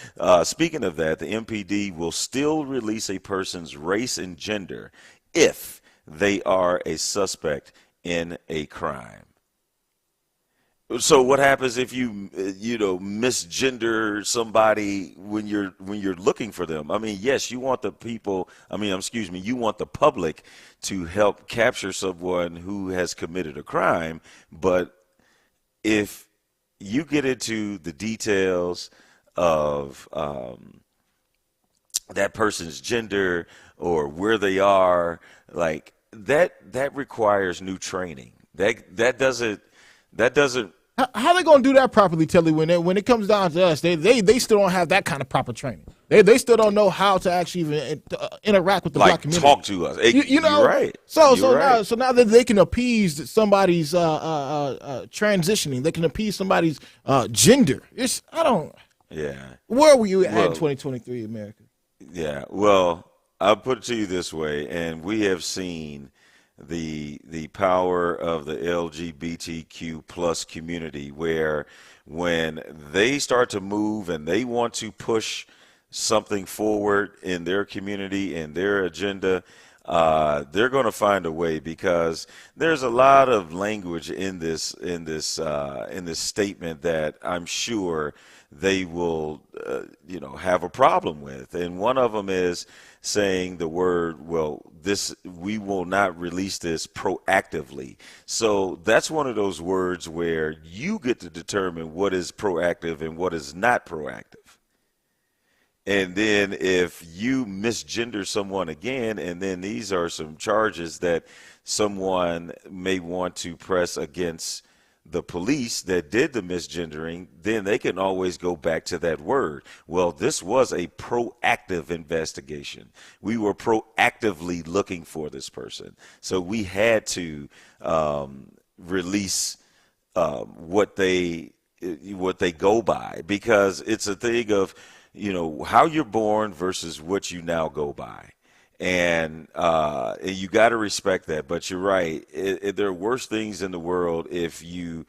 speaking of that, the MPD will still release a person's race and gender if they are a suspect in a crime. So what happens if you misgender somebody when you're looking for them? I mean, yes, you want the you want the public to help capture someone who has committed a crime, but if you get into the details of that person's gender or where they are, like that requires new training. That doesn't. How they gonna do that properly, Telly? When it comes down to us, they still don't have that kind of proper training. They still don't know how to actually even interact with the black community. Talk to us. You know, you're right. So right. now that they can appease somebody's transitioning, they can appease somebody's gender. Where were you at in 2023 America? Yeah. Well, I'll put it to you this way, and we have seen the power of the LGBTQ plus community, where when they start to move and they want to push something forward in their community and their agenda, they're going to find a way, because there's a lot of language in this statement that I'm sure they will have a problem with. And one of them is saying the word, we will not release this proactively. So that's one of those words where you get to determine what is proactive and what is not proactive. And then if you misgender someone again, and then these are some charges that someone may want to press against the police that did the misgendering, then they can always go back to that word. Well, this was a proactive investigation. We were proactively looking for this person. So we had to release what they go by, because it's a thing of, how you're born versus what you now go by. And you got to respect that. But you're right. There are worse things in the world if you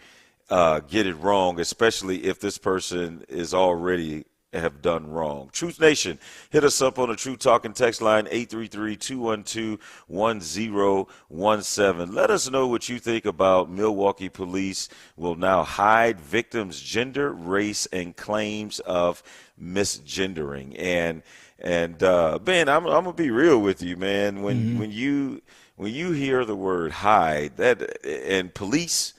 get it wrong, especially if this person is already have done wrong. Truth Nation, hit us up on the True Talking text line, 833-212-1017. Let us know what you think about Milwaukee police will now hide victims' gender, race, and claims of misgendering. And Ben, I'm gonna be real with you, man. When you hear the word hide and police,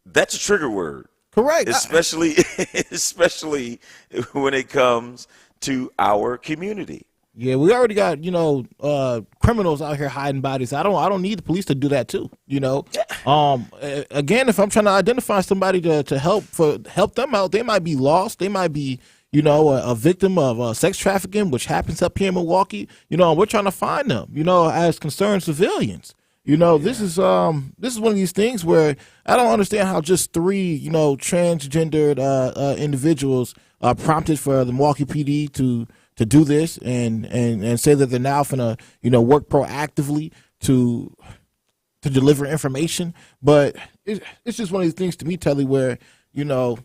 that's a trigger word. Correct. Especially when it comes to our community. Yeah, we already got criminals out here hiding bodies. I don't need the police to do that too. Again, if I'm trying to identify somebody to help them out, they might be lost. They might be a victim of sex trafficking, which happens up here in Milwaukee. We're trying to find them. As concerned civilians. This is one of these things where I don't understand how just 3 transgendered individuals prompted for the Milwaukee PD to do this and say that they're now going to work proactively to deliver information. But it's just one of these things to me, Telly, where because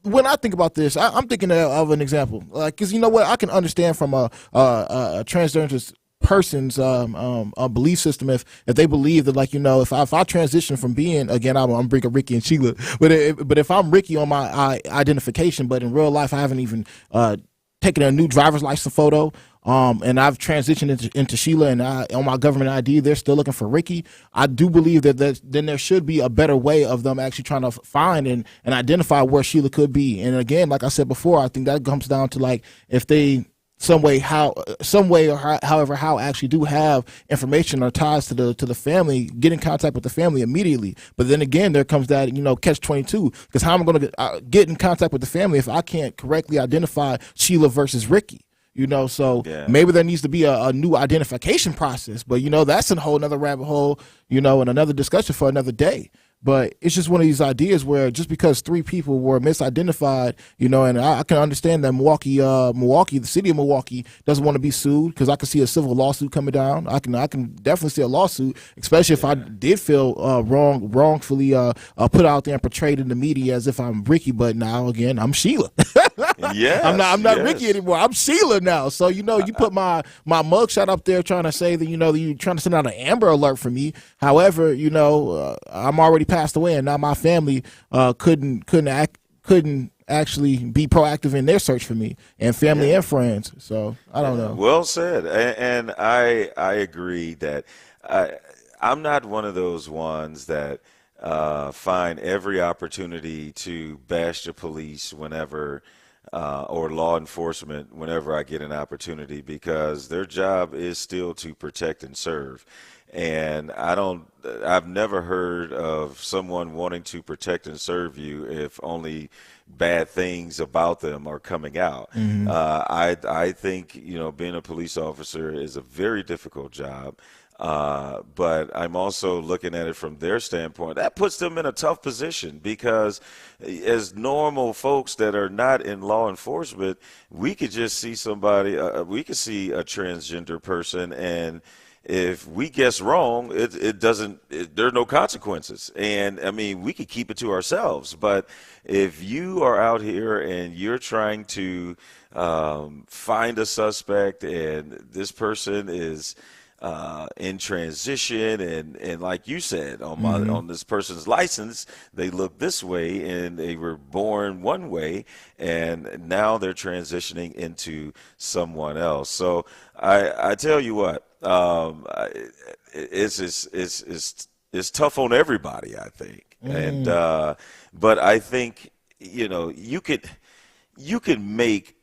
when I think about this, I'm thinking of an example, because I can understand from a transgender person's belief system if they believe that if I transition from being, again, I'm bringing Ricky and Sheila, but if I'm Ricky on my identification, but in real life I haven't even taking a new driver's license photo. And I've transitioned into Sheila, and on my government ID, they're still looking for Ricky. I do believe that then there should be a better way of them actually trying to find and identify where Sheila could be. And again, like I said before, I think that comes down to like if they some way or however how actually do have information or ties to the family, get in contact with the family immediately. But then again, there comes that catch-22, because how am I going to get in contact with the family if I can't correctly identify Sheila versus Ricky? So maybe there needs to be a new identification process, but that's a whole another rabbit hole, and another discussion for another day. But it's just one of these ideas where just because 3 people were misidentified, and I can understand that Milwaukee, the city of Milwaukee doesn't want to be sued, because I can see a civil lawsuit coming down. I can definitely see a lawsuit, especially if I did feel wrongfully put out there and portrayed in the media as if I'm Ricky, but now again I'm Sheila. Yes, I'm not Ricky anymore. I'm Sheila now. So you put my mugshot up there trying to say that you're trying to send out an Amber Alert for me. However, I'm already passed away, and now my family couldn't actually be proactive in their search for me, and family and friends. So I don't know. Well said, and I agree that I'm not one of those ones that find every opportunity to bash the police whenever. Or law enforcement whenever I get an opportunity, because their job is still to protect and serve. And I've never heard of someone wanting to protect and serve you if only bad things about them are coming out. Mm-hmm. I think, being a police officer is a very difficult job. But I'm also looking at it from their standpoint. That puts them in a tough position, because as normal folks that are not in law enforcement, we could just see somebody, we could see a transgender person, and if we guess wrong, there are no consequences. And I mean, we could keep it to ourselves. But if you are out here and you're trying to find a suspect, and this person is in transition, and like you said, on this person's license, they look this way, and they were born one way, and now they're transitioning into someone else. So I tell you what, it's tough on everybody, I think. And but I think you can make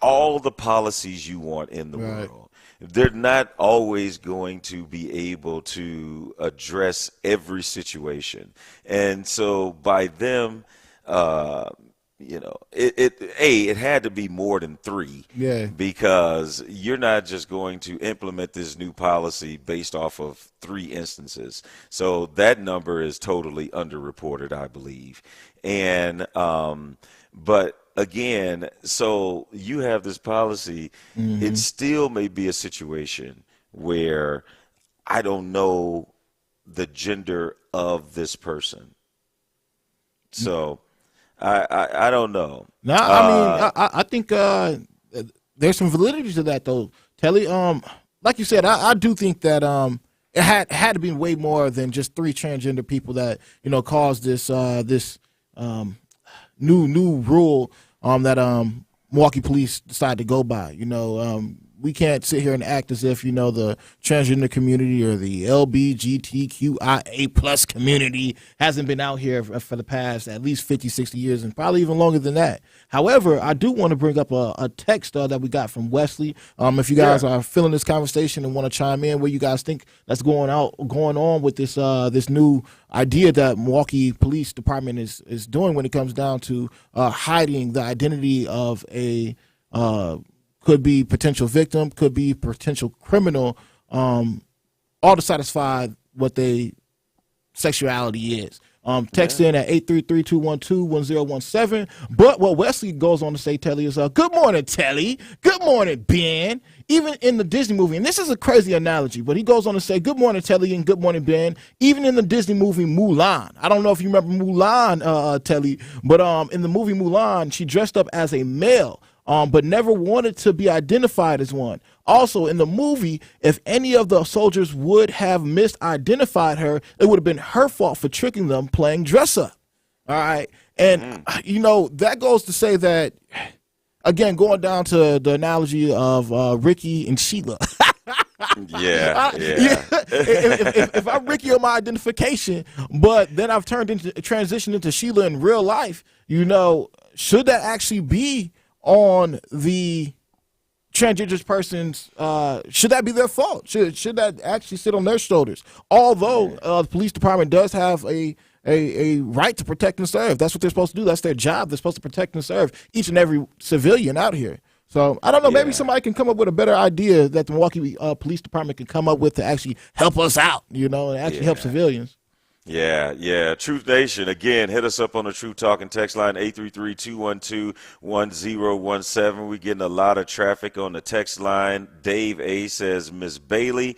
all the policies you want in the world. They're not always going to be able to address every situation. And so by them, it had to be more than 3. Yeah. Because you're not just going to implement this new policy based off of 3 instances. So that number is totally underreported, I believe. And but again, so you have this policy. It still may be a situation where I don't know the gender of this person. So I don't know. No, I think there's some validity to that, though, Telly. Like you said, I do think that it had to be way more than just 3 transgender people that caused this new rule that Milwaukee police decided to go by. We can't sit here and act as if the transgender community or the LGBTQIA plus community hasn't been out here for the past at least 50, 60 years, and probably even longer than that. However, I do want to bring up a text that we got from Wesley. If you guys are feeling this conversation and want to chime in, what you guys think that's going on with this this new idea that Milwaukee Police Department is doing when it comes down to hiding the identity of a could be potential victim, could be potential criminal, all to satisfy what their sexuality is. Text in at 833-212-1017. But what Wesley goes on to say, Telly, is good morning, Telly. Good morning, Ben. Even in the Disney movie, and this is a crazy analogy, but he goes on to say, good morning, Telly, and good morning, Ben. Even in the Disney movie Mulan, I don't know if you remember Mulan, Telly, but in the movie Mulan, she dressed up as a male, but never wanted to be identified as one. Also, in the movie, if any of the soldiers would have misidentified her, it would have been her fault for tricking them playing dress up. All right. And, that goes to say that again, going down to the analogy of Ricky and Sheila. If I'm Ricky on my identification, but then I've transitioned into Sheila in real life, should that actually be on the transgender person's, should that be their fault? Should that actually sit on their shoulders? Although the police department does have a right to protect and serve. That's what they're supposed to do. That's their job. They're supposed to protect and serve each and every civilian out here. So I don't know. Maybe somebody can come up with a better idea that the Milwaukee Police Department can come up with to actually help us out, and actually help civilians. Yeah. Truth Nation, again, hit us up on the Truth Talking text line, 833-212-1017. We're getting a lot of traffic on the text line. Dave A. says, Miss Bailey,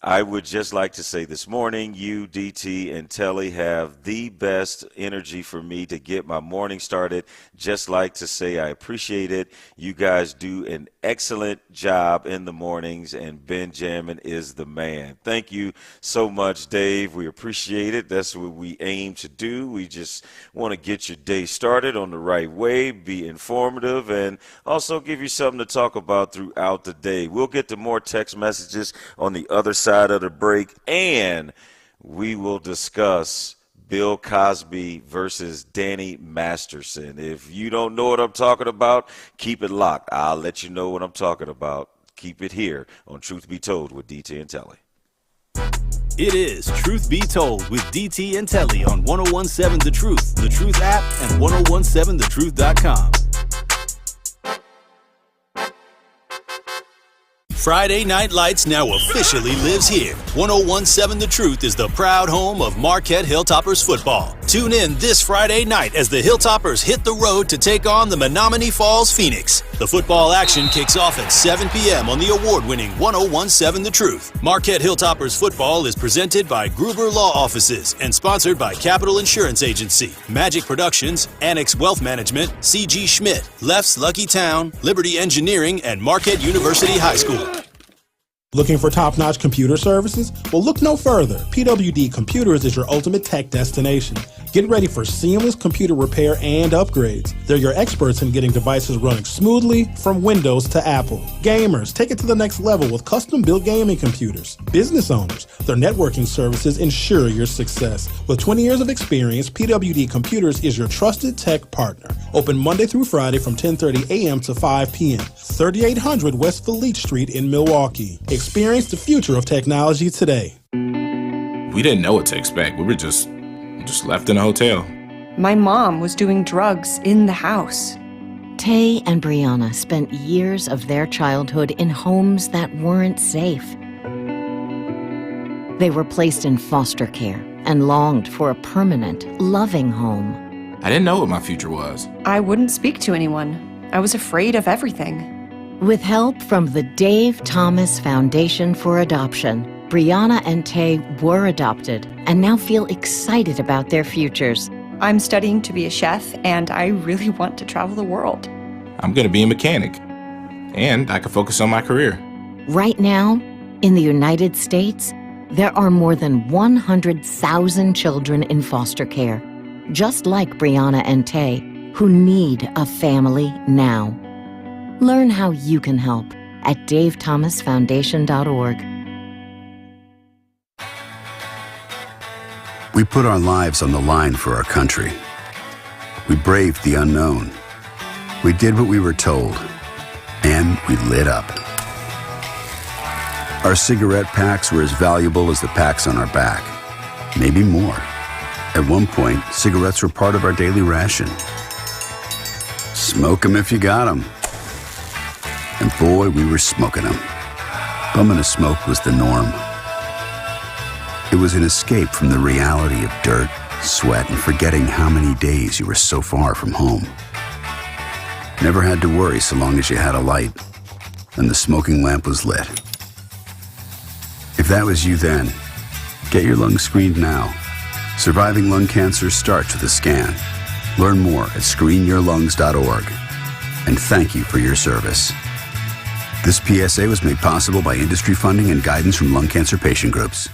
I would just like to say this morning, you, DT, and Telly have the best energy for me to get my morning started. Just like to say I appreciate it. You guys do an excellent job in the mornings, and Benjamin is the man. Thank you so much, Dave. We appreciate it. That's what we aim to do. We just want to get your day started on the right way, be informative, and also give you something to talk about throughout the day. We'll get to more text messages on the other side of the break, and we will discuss Bill Cosby versus Danny Masterson. If you don't know what I'm talking about, keep it locked. I'll let you know what I'm talking about. Keep it here on Truth Be Told with DT and Telly. It is Truth Be Told with DT and Telly on 1017 The Truth app, and 1017thetruth.com. Friday Night Lights now officially lives here. 1017 The Truth is the proud home of Marquette Hilltoppers football. Tune in this Friday night as the Hilltoppers hit the road to take on the Menominee Falls Phoenix. The football action kicks off at 7 p.m. on the award-winning 1017 The Truth. Marquette Hilltoppers football is presented by Gruber Law Offices and sponsored by Capital Insurance Agency, Magic Productions, Annex Wealth Management, C.G. Schmidt, Left's Lucky Town, Liberty Engineering, and Marquette University High School. Looking for top-notch computer services? Well, look no further. PWD Computers is your ultimate tech destination. Get ready for seamless computer repair and upgrades. They're your experts in getting devices running smoothly from Windows to Apple. Gamers, take it to the next level with custom-built gaming computers. Business owners, their networking services ensure your success. With 20 years of experience, PWD Computers is your trusted tech partner. Open Monday through Friday from 10:30 a.m. to 5 p.m. 3800 West Fleet Street in Milwaukee. Experience the future of technology today. We didn't know what to expect. We were just left in a hotel. My mom was doing drugs in the house. Tay and Brianna spent years of their childhood in homes that weren't safe. They were placed in foster care and longed for a permanent, loving home. I didn't know what my future was. I wouldn't speak to anyone. I was afraid of everything. With help from the Dave Thomas Foundation for Adoption, Brianna and Tay were adopted and now feel excited about their futures. I'm studying to be a chef, and I really want to travel the world. I'm going to be a mechanic, and I can focus on my career. Right now, in the United States, there are more than 100,000 children in foster care, just like Brianna and Tay, who need a family now. Learn how you can help at davethomasfoundation.org. We put our lives on the line for our country. We braved the unknown. We did what we were told. And we lit up. Our cigarette packs were as valuable as the packs on our back. Maybe more. At one point, cigarettes were part of our daily ration. Smoke 'em if you got 'em. And boy, we were smoking 'em. Bumming a smoke was the norm. It was an escape from the reality of dirt, sweat, and forgetting how many days you were so far from home. Never had to worry so long as you had a light, and the smoking lamp was lit. If that was you then, get your lungs screened now. Surviving lung cancer starts with a scan. Learn more at screenyourlungs.org. And thank you for your service. This PSA was made possible by industry funding and guidance from lung cancer patient groups.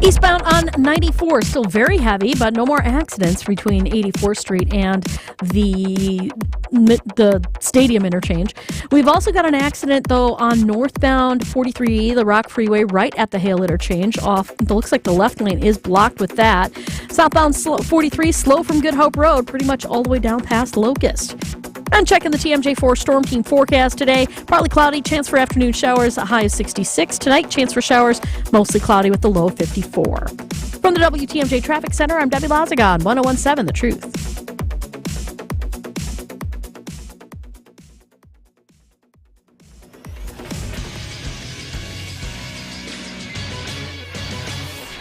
Eastbound on 94, still very heavy, but no more accidents between 84th Street and the stadium interchange. We've also got an accident, though, on northbound 43E, the Rock Freeway, right at the Hale interchange. It looks like the left lane is blocked with that. Southbound 43, slow from Good Hope Road, pretty much all the way down past Locust. And checking the TMJ4 Storm Team forecast today. Partly cloudy, chance for afternoon showers, a high of 66. Tonight, chance for showers, mostly cloudy with the low 54. From the WTMJ Traffic Center, I'm Debbie Lazagon, 1017 The Truth.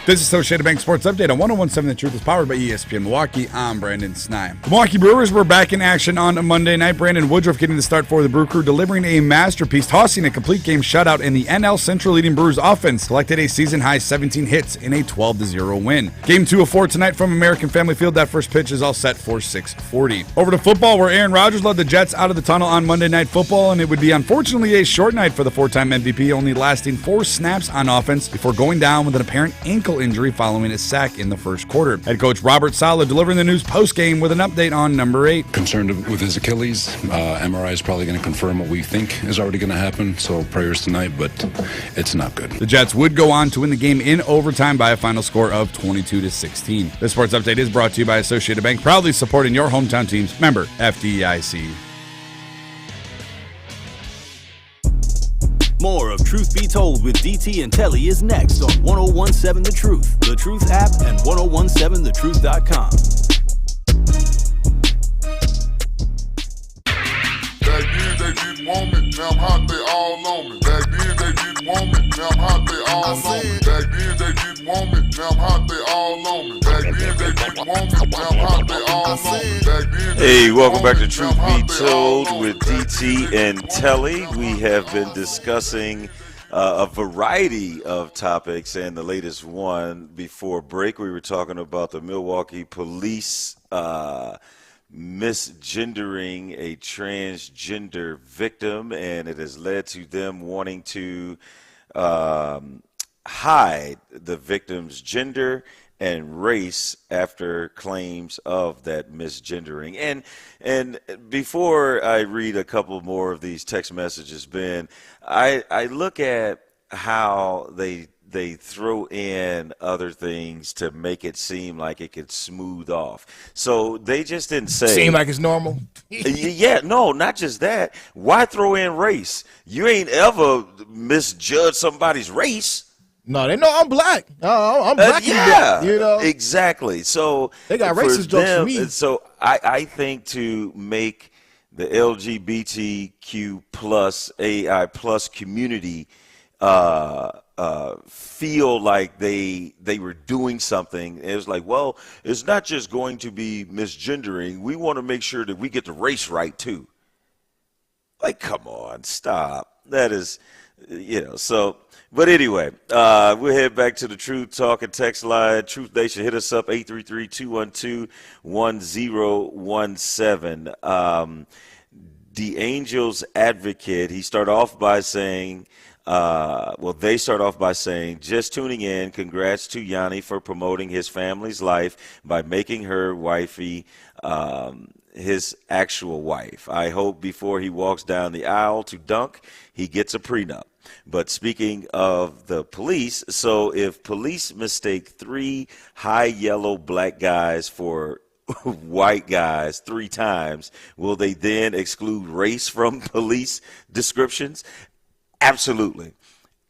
This is Associated Bank Sports Update on 1017 The Truth is powered by ESPN Milwaukee. I'm Brandon Snime. The Milwaukee Brewers were back in action on Monday night. Brandon Woodruff getting the start for the Brew Crew, delivering a masterpiece, tossing a complete game shutout in the NL Central leading Brewers offense. Collected a season-high 17 hits in a 12-0 win. Game 2 of 4 tonight from American Family Field. That first pitch is all set for 6:40. Over to football, where Aaron Rodgers led the Jets out of the tunnel on Monday Night Football, and it would be unfortunately a short night for the four-time MVP, only lasting 4 snaps on offense before going down with an apparent ankle injury following a sack in the first quarter. Head coach Robert Saleh delivering the news post-game with an update on number 8. Concerned with his Achilles. MRI is probably going to confirm what we think is already going to happen, so prayers tonight, but it's not good. The Jets would go on to win the game in overtime by a final score of 22-16. This sports update is brought to you by Associated Bank, proudly supporting your hometown teams. Member FDIC. More of Truth Be Told with DT and Telly is next on 1017 The Truth, The Truth app, and 1017thetruth.com. Back then they didn't want me, now I'm hot, they all on me. Back then they didn't want me, now I'm hot, they all on me. Back then they didn't want me, now I'm hot, they all on me. Back then they didn't want me, now I'm hot, they all on me. Back then. Hey, welcome back to Truth Be Told with DT and Telly. We have been discussing a variety of topics, and the latest one before break, we were talking about the Milwaukee police misgendering a transgender victim, and it has led to them wanting to hide the victim's gender and race after claims of that misgendering. And before I read a couple more of these text messages, Ben, I look at how they throw in other things to make it seem like it could smooth off. So they just didn't say. Seem like it's normal? Yeah, no, not just that. Why throw in race? You ain't ever misjudged somebody's race. No, they know I'm black. I'm black. Yeah, you know exactly. So they got racist jokes for me. So I think to make the LGBTQ plus AI plus community feel like they were doing something, it was like, well, it's not just going to be misgendering. We want to make sure that we get the race right too. Like, come on, stop. That is, so. But anyway, we'll head back to the Truth Talk and Text line. Truth Nation, hit us up, 833-212-1017. The Angels Advocate, they start off by saying, just tuning in, congrats to Yanni for promoting his family's life by making her wifey his actual wife. I hope before he walks down the aisle to dunk, he gets a prenup. But speaking of the police, so if police mistake 3 high yellow black guys for white guys 3 times, will they then exclude race from police descriptions? Absolutely.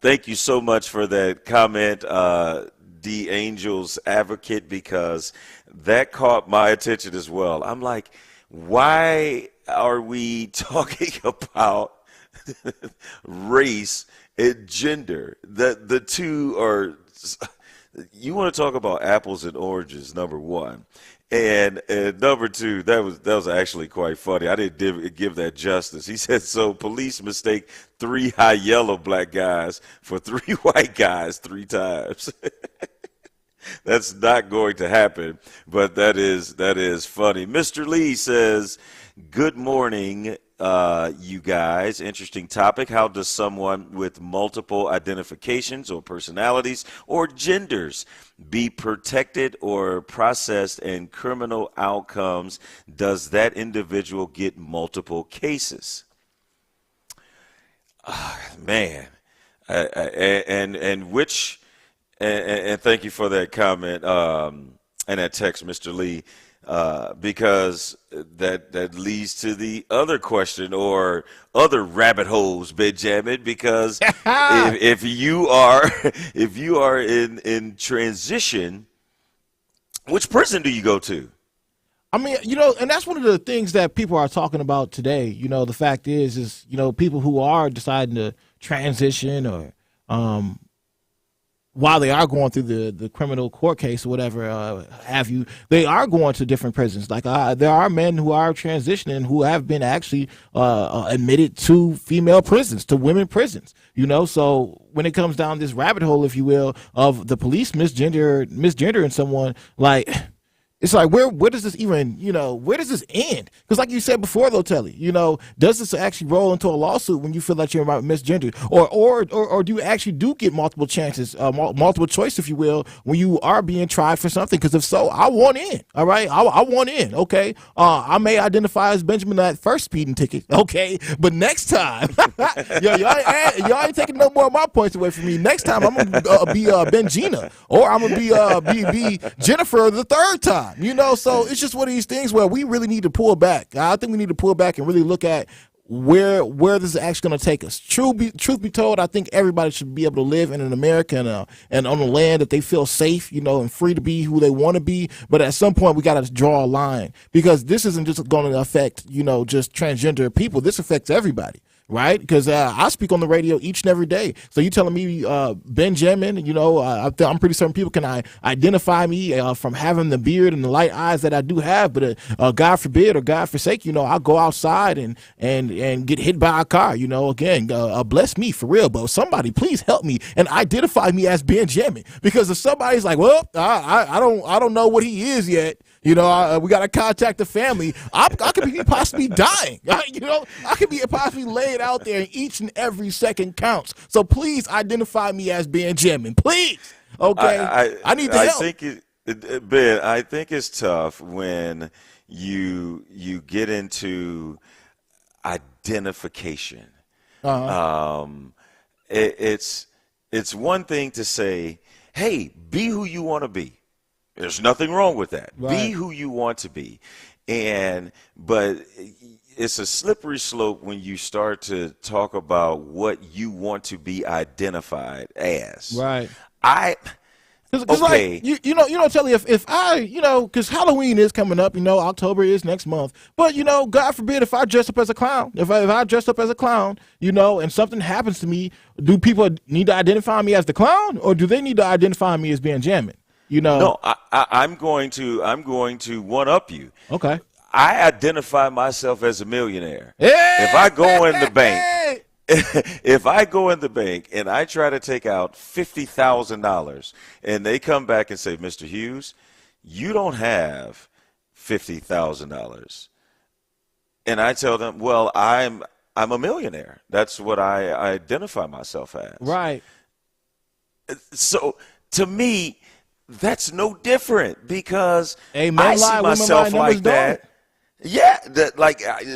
Thank you so much for that comment, the Angels Advocate, because that caught my attention as well. I'm like, why are we talking about race and gender? The two are, you want to talk about apples and oranges, number one. And number two, that was actually quite funny. I didn't give that justice. He said, so police mistake 3 high yellow black guys for 3 white guys 3 times. That's not going to happen, but that is funny. Mr. Lee says, good morning. you guys. Interesting topic. How does someone with multiple identifications or personalities or genders be protected or processed in criminal outcomes? Does that individual get multiple cases? Man, and which, and thank you for that comment and that text, Mr. Lee, because that leads to the other question or other rabbit holes, Benjamin. Because if you are in transition, which prison do you go to? I mean, and that's one of the things that people are talking about today. The fact is, people who are deciding to transition or while they are going through the criminal court case or whatever have you, they are going to different prisons. Like there are men who are transitioning who have been actually admitted to female prisons, to women prisons. So when it comes down this rabbit hole, if you will, of the police misgendering someone, like, it's like, where does this even, where does this end? Because like you said before, though, Telly, does this actually roll into a lawsuit when you feel like you're misgendered? Or do you actually get multiple chances, multiple choice, if you will, when you are being tried for something? Because if so, I want in, all right? I want in, okay? I may identify as Benjamin that first speeding ticket, okay? But next time, y'all ain't taking no more of my points away from me. Next time, I'm going to be Benjina, or I'm going to be Jennifer the third time. So it's just one of these things where we really need to pull back. I think we need to pull back and really look at where this is actually going to take us. Truth be told, I think everybody should be able to live in America and on a land that they feel safe, and free to be who they want to be. But at some point, we got to draw a line, because this isn't just going to affect, just transgender people. This affects everybody. Right? Because I speak on the radio each and every day. So you telling me, Benjamin, I'm pretty certain people can identify me from having the beard and the light eyes that I do have. But God forbid or God forsake, I'll go outside and get hit by a car. Again, bless me for real. But somebody please help me and identify me as Benjamin. Because if somebody's like, well, I don't know what he is yet. We got to contact the family. I could be possibly dying. I could be possibly laid out there, and each and every second counts. So please identify me as Benjamin, please. Okay, I need the help. Ben, I think it's tough when you get into identification. It's one thing to say, hey, be who you want to be. There's nothing wrong with that. Right. Be who you want to be. But it's a slippery slope when you start to talk about what you want to be identified as. Right. Okay. Like, Telly, if I, because Halloween is coming up, October is next month. But, God forbid if I dress up as a clown, if I dress up as a clown, and something happens to me, do people need to identify me as the clown, or do they need to identify me as Benjamin? No, I'm going to one up you. Okay. I identify myself as a millionaire. Hey! If I go in the bank, and I try to take out $50,000, and they come back and say, Mr. Hughes, you don't have $50,000, and I tell them, well, I'm a millionaire. That's what I identify myself as. Right. So to me, that's no different, because I see myself like that. Yeah,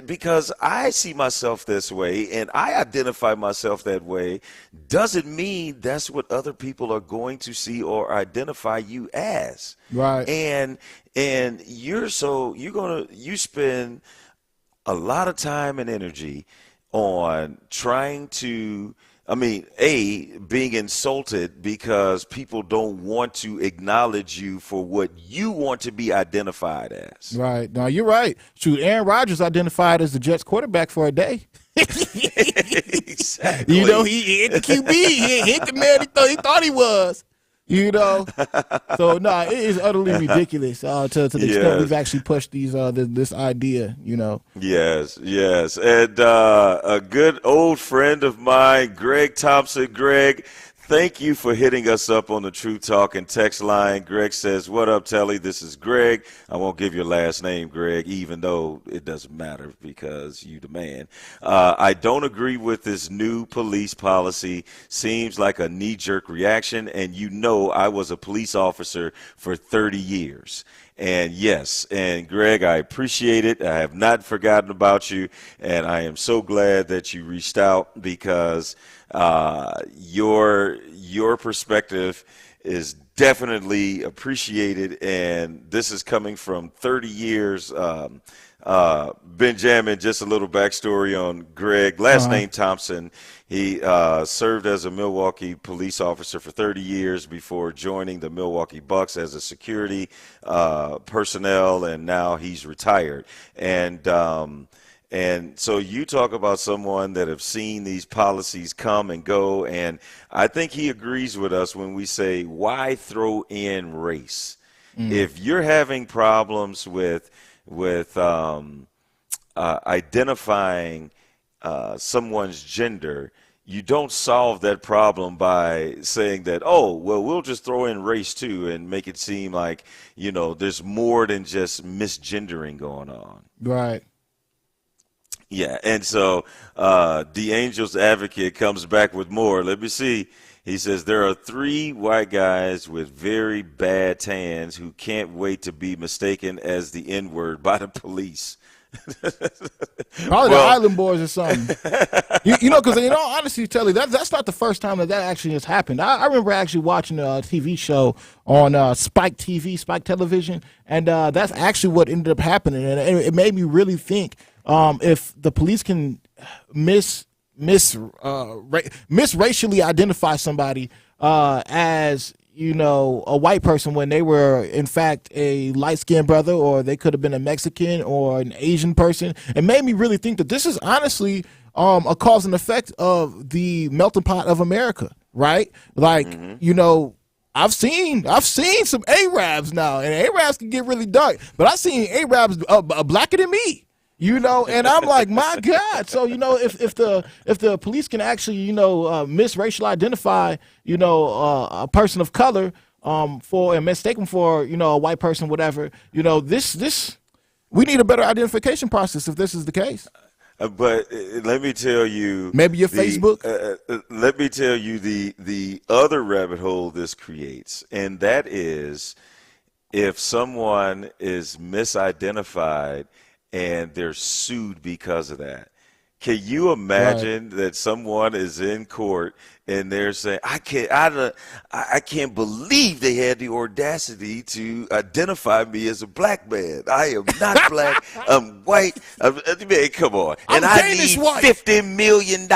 because I see myself this way and I identify myself that way doesn't mean that's what other people are going to see or identify you as. Right. And you spend a lot of time and energy on trying to being insulted because people don't want to acknowledge you for what you want to be identified as. Right. No, you're right. Shoot, Aaron Rodgers identified as the Jets quarterback for a day. Exactly. He hit the QB. He hit the man he thought he was. So it is utterly ridiculous to the extent we've actually pushed this idea. Yes, and a good old friend of mine, Greg Thompson. Greg, Thank you for hitting us up on the True Talk and text line. Greg says, what up, Telly? This is Greg. I won't give your last name, Greg, even though it doesn't matter because you the man. I don't agree with this new police policy. Seems like a knee-jerk reaction, and you know I was a police officer for 30 years. And yes, and Greg, I appreciate it. I have not forgotten about you, and I am so glad that you reached out because your perspective is definitely appreciated, and this is coming from 30 years. Benjamin, just a little backstory on Greg. Last name Thompson. He served as a Milwaukee police officer for 30 years before joining the Milwaukee Bucks as a security personnel, and now he's retired. And so you talk about someone that have seen these policies come and go, and I think he agrees with us when we say, why throw in race? If you're having problems with identifying someone's gender, you don't solve that problem by saying that, oh, well, we'll just throw in race too and make it seem like, there's more than just misgendering going on. Right. Yeah, and so the Angel's Advocate comes back with more. Let me see. He says, there are 3 white guys with very bad tans who can't wait to be mistaken as the N-word by the police. Probably the Island Boys or something. Because in all honesty, Telly, that's not the first time that actually has happened. I remember actually watching a TV show on Spike TV, Spike Television, and that's actually what ended up happening. And it made me really think if the police can misracially identify somebody as a white person when they were in fact a light-skinned brother, or they could have been a Mexican or an Asian person. It made me really think that this is honestly a cause and effect of the melting pot of America, right? Like, I've seen some Arabs now, and Arabs can get really dark, but I've seen Arabs blacker than me. And I'm like, my God. So, if the police can actually, misracially identify, a person of color and mistake them for, a white person, whatever, this we need a better identification process if this is the case. But let me tell you, maybe your Facebook. Let me tell you the other rabbit hole this creates, and that is if someone is misidentified and they're sued because of that. Can you imagine that someone is in court and they're saying, I can't believe they had the audacity to identify me as a black man. I am not black. I'm white. Man, come on. And I need $50 million.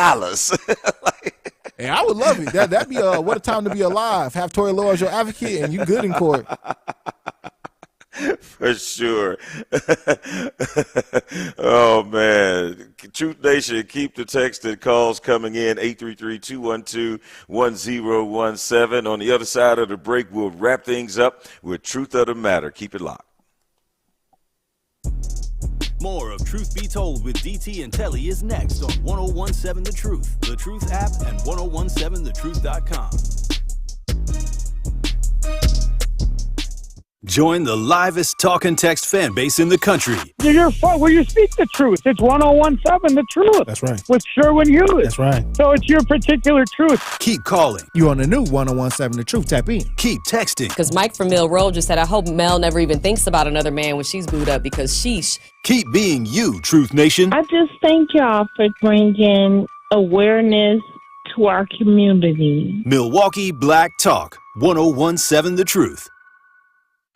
Hey, I would love it. That'd be what a time to be alive. Have Tory Law as your advocate, and you good in court. For sure. Oh, man. Truth Nation, keep the text and calls coming in, 833-212-1017. On the other side of the break, we'll wrap things up with Truth of the Matter. Keep it locked. More of Truth Be Told with DT and Telly is next on 1017 The Truth, The Truth app, and 1017thetruth.com. Join the livest talk and text fan base in the country. You're fun. Well, you speak the truth. It's 1017 The Truth. That's right. With Sherwin Hughes. That's right. So it's your particular truth. Keep calling. You on the new 1017 The Truth. Tap in. Keep texting. Because Mike from Mill Road just said, I hope Mel never even thinks about another man when she's booed up because sheesh. Keep being you, Truth Nation. I just thank y'all for bringing awareness to our community. Milwaukee Black Talk, 1017 The Truth.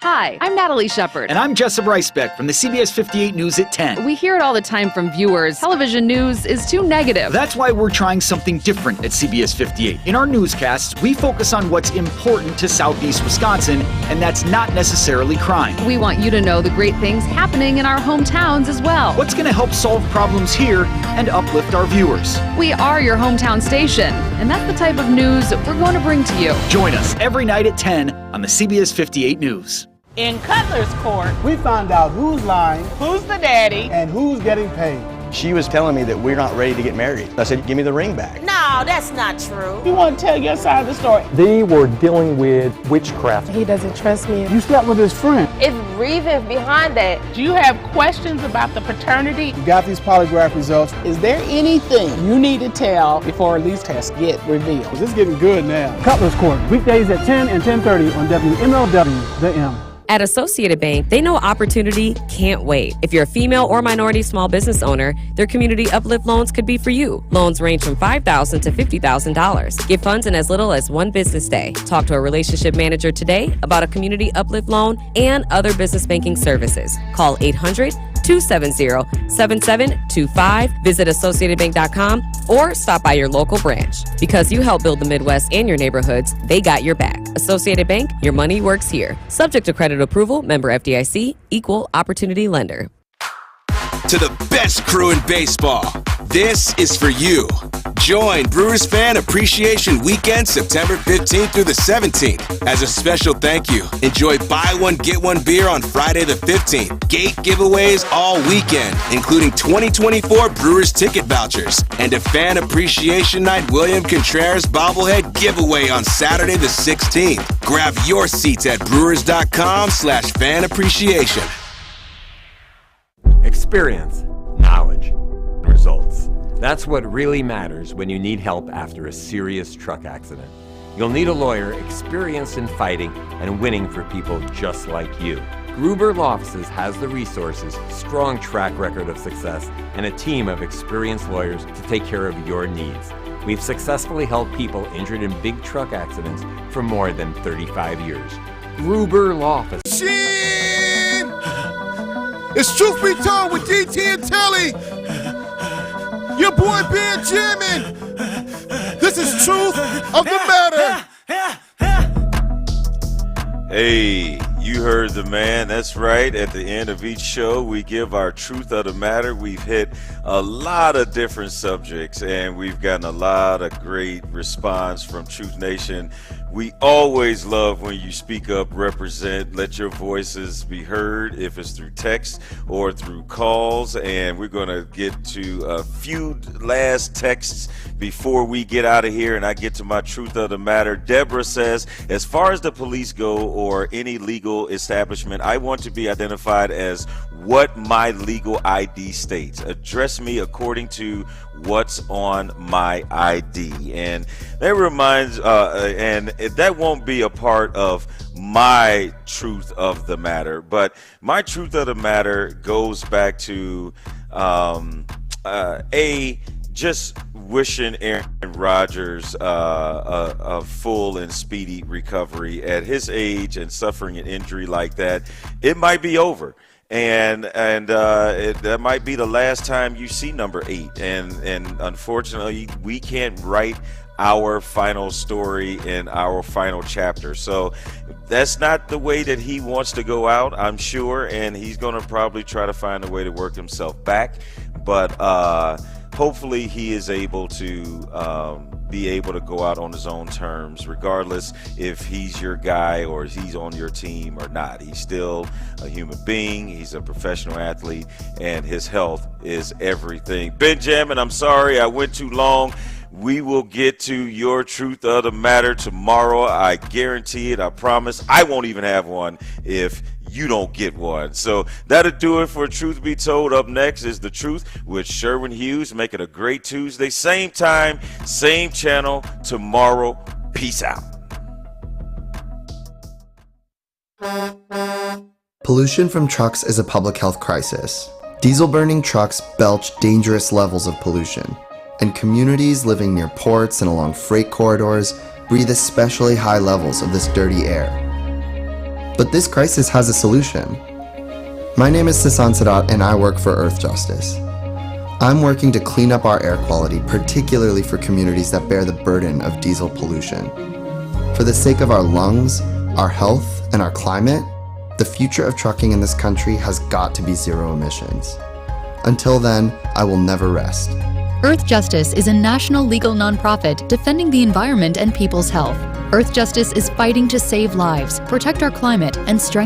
Hi, I'm Natalie Shepard. And I'm Jessup Ricebeck from the CBS 58 News at 10. We hear it all the time from viewers. Television news is too negative. That's why we're trying something different at CBS 58. In our newscasts, we focus on what's important to Southeast Wisconsin, and that's not necessarily crime. We want you to know the great things happening in our hometowns as well. What's going to help solve problems here and uplift our viewers. We are your hometown station, and that's the type of news we're going to bring to you. Join us every night at 10 on the CBS 58 News. In Cutler's Court, we find out who's lying, who's the daddy, and who's getting paid. She was telling me that we're not ready to get married. I said, give me the ring back. No, that's not true. You want to tell your side of the story? They were dealing with witchcraft. He doesn't trust me. You slept with his friend. It's reason behind that. Do you have questions about the paternity? You got these polygraph results. Is there anything you need to tell before these tests get revealed? This is getting good now. Cutler's Court, weekdays at 10 and 10:30 on WMLW, The M. At Associated Bank, they know opportunity can't wait. If you're a female or minority small business owner, their community uplift loans could be for you. Loans range from $5,000 to $50,000. Get funds in as little as one business day. Talk to a relationship manager today about a community uplift loan and other business banking services. Call 800-270-7725. Visit AssociatedBank.com or stop by your local branch. Because you help build the Midwest and your neighborhoods, they got your back. Associated Bank, your money works here. Subject to credit approval, member FDIC, equal opportunity lender. To the best crew in baseball, this is for you. Join Brewers Fan Appreciation Weekend September 15th through the 17th. As a special thank you, enjoy buy one, get one beer on Friday the 15th. Gate giveaways all weekend, including 2024 Brewers ticket vouchers and a Fan Appreciation Night William Contreras bobblehead giveaway on Saturday the 16th. Grab your seats at brewers.com/fan appreciation. Experience, knowledge, results. That's what really matters when you need help after a serious truck accident. You'll need a lawyer experienced in fighting and winning for people just like you. Gruber Law Offices has the resources, strong track record of success, and a team of experienced lawyers to take care of your needs. We've successfully helped people injured in big truck accidents for more than 35 years. Gruber Law Office. It's Truth Be Told with DT and Telly. Your boy Benjamin. This is Truth of the Matter. Hey, you heard the man. That's right. At the end of each show, we give our Truth of the Matter. We've hit a lot of different subjects, and we've gotten a lot of great response from Truth Nation. We always love when you speak up, represent, let your voices be heard, if it's through text or through calls. And we're going to get to a few last texts before we get out of here and I get to my Truth of the Matter. Deborah says, as far as the police go or any legal establishment, I want to be identified as what my legal ID states. Address me according to what's on my ID. And that reminds, and that won't be a part of my Truth of the Matter, but my Truth of the Matter goes back to just wishing Aaron Rodgers a full and speedy recovery. At his age and suffering an injury like that, it might be over. And that might be the last time you see number 8. And unfortunately, we can't write our final story in our final chapter. So that's not the way that he wants to go out, I'm sure. And he's going to probably try to find a way to work himself back. But hopefully he is able to be able to go out on his own terms, regardless if he's your guy or he's on your team or not. He's still a human being. He's a professional athlete, and his health is everything. Benjamin, I'm sorry I went too long. We will get to your Truth of the Matter tomorrow. I guarantee it. I promise. I won't even have one if you don't get one. So that'll do it for Truth Be Told. Up next is The Truth with Sherwin Hughes. Make it a great Tuesday. Same time, same channel tomorrow. Peace out. Pollution from trucks is a public health crisis. Diesel-burning trucks belch dangerous levels of pollution, and communities living near ports and along freight corridors breathe especially high levels of this dirty air. But this crisis has a solution. My name is Sasan Sadat and I work for Earth Justice. I'm working to clean up our air quality, particularly for communities that bear the burden of diesel pollution. For the sake of our lungs, our health, and our climate, the future of trucking in this country has got to be zero emissions. Until then, I will never rest. Earth Justice is a national legal nonprofit defending the environment and people's health. Earth Justice is fighting to save lives, protect our climate, and strengthen our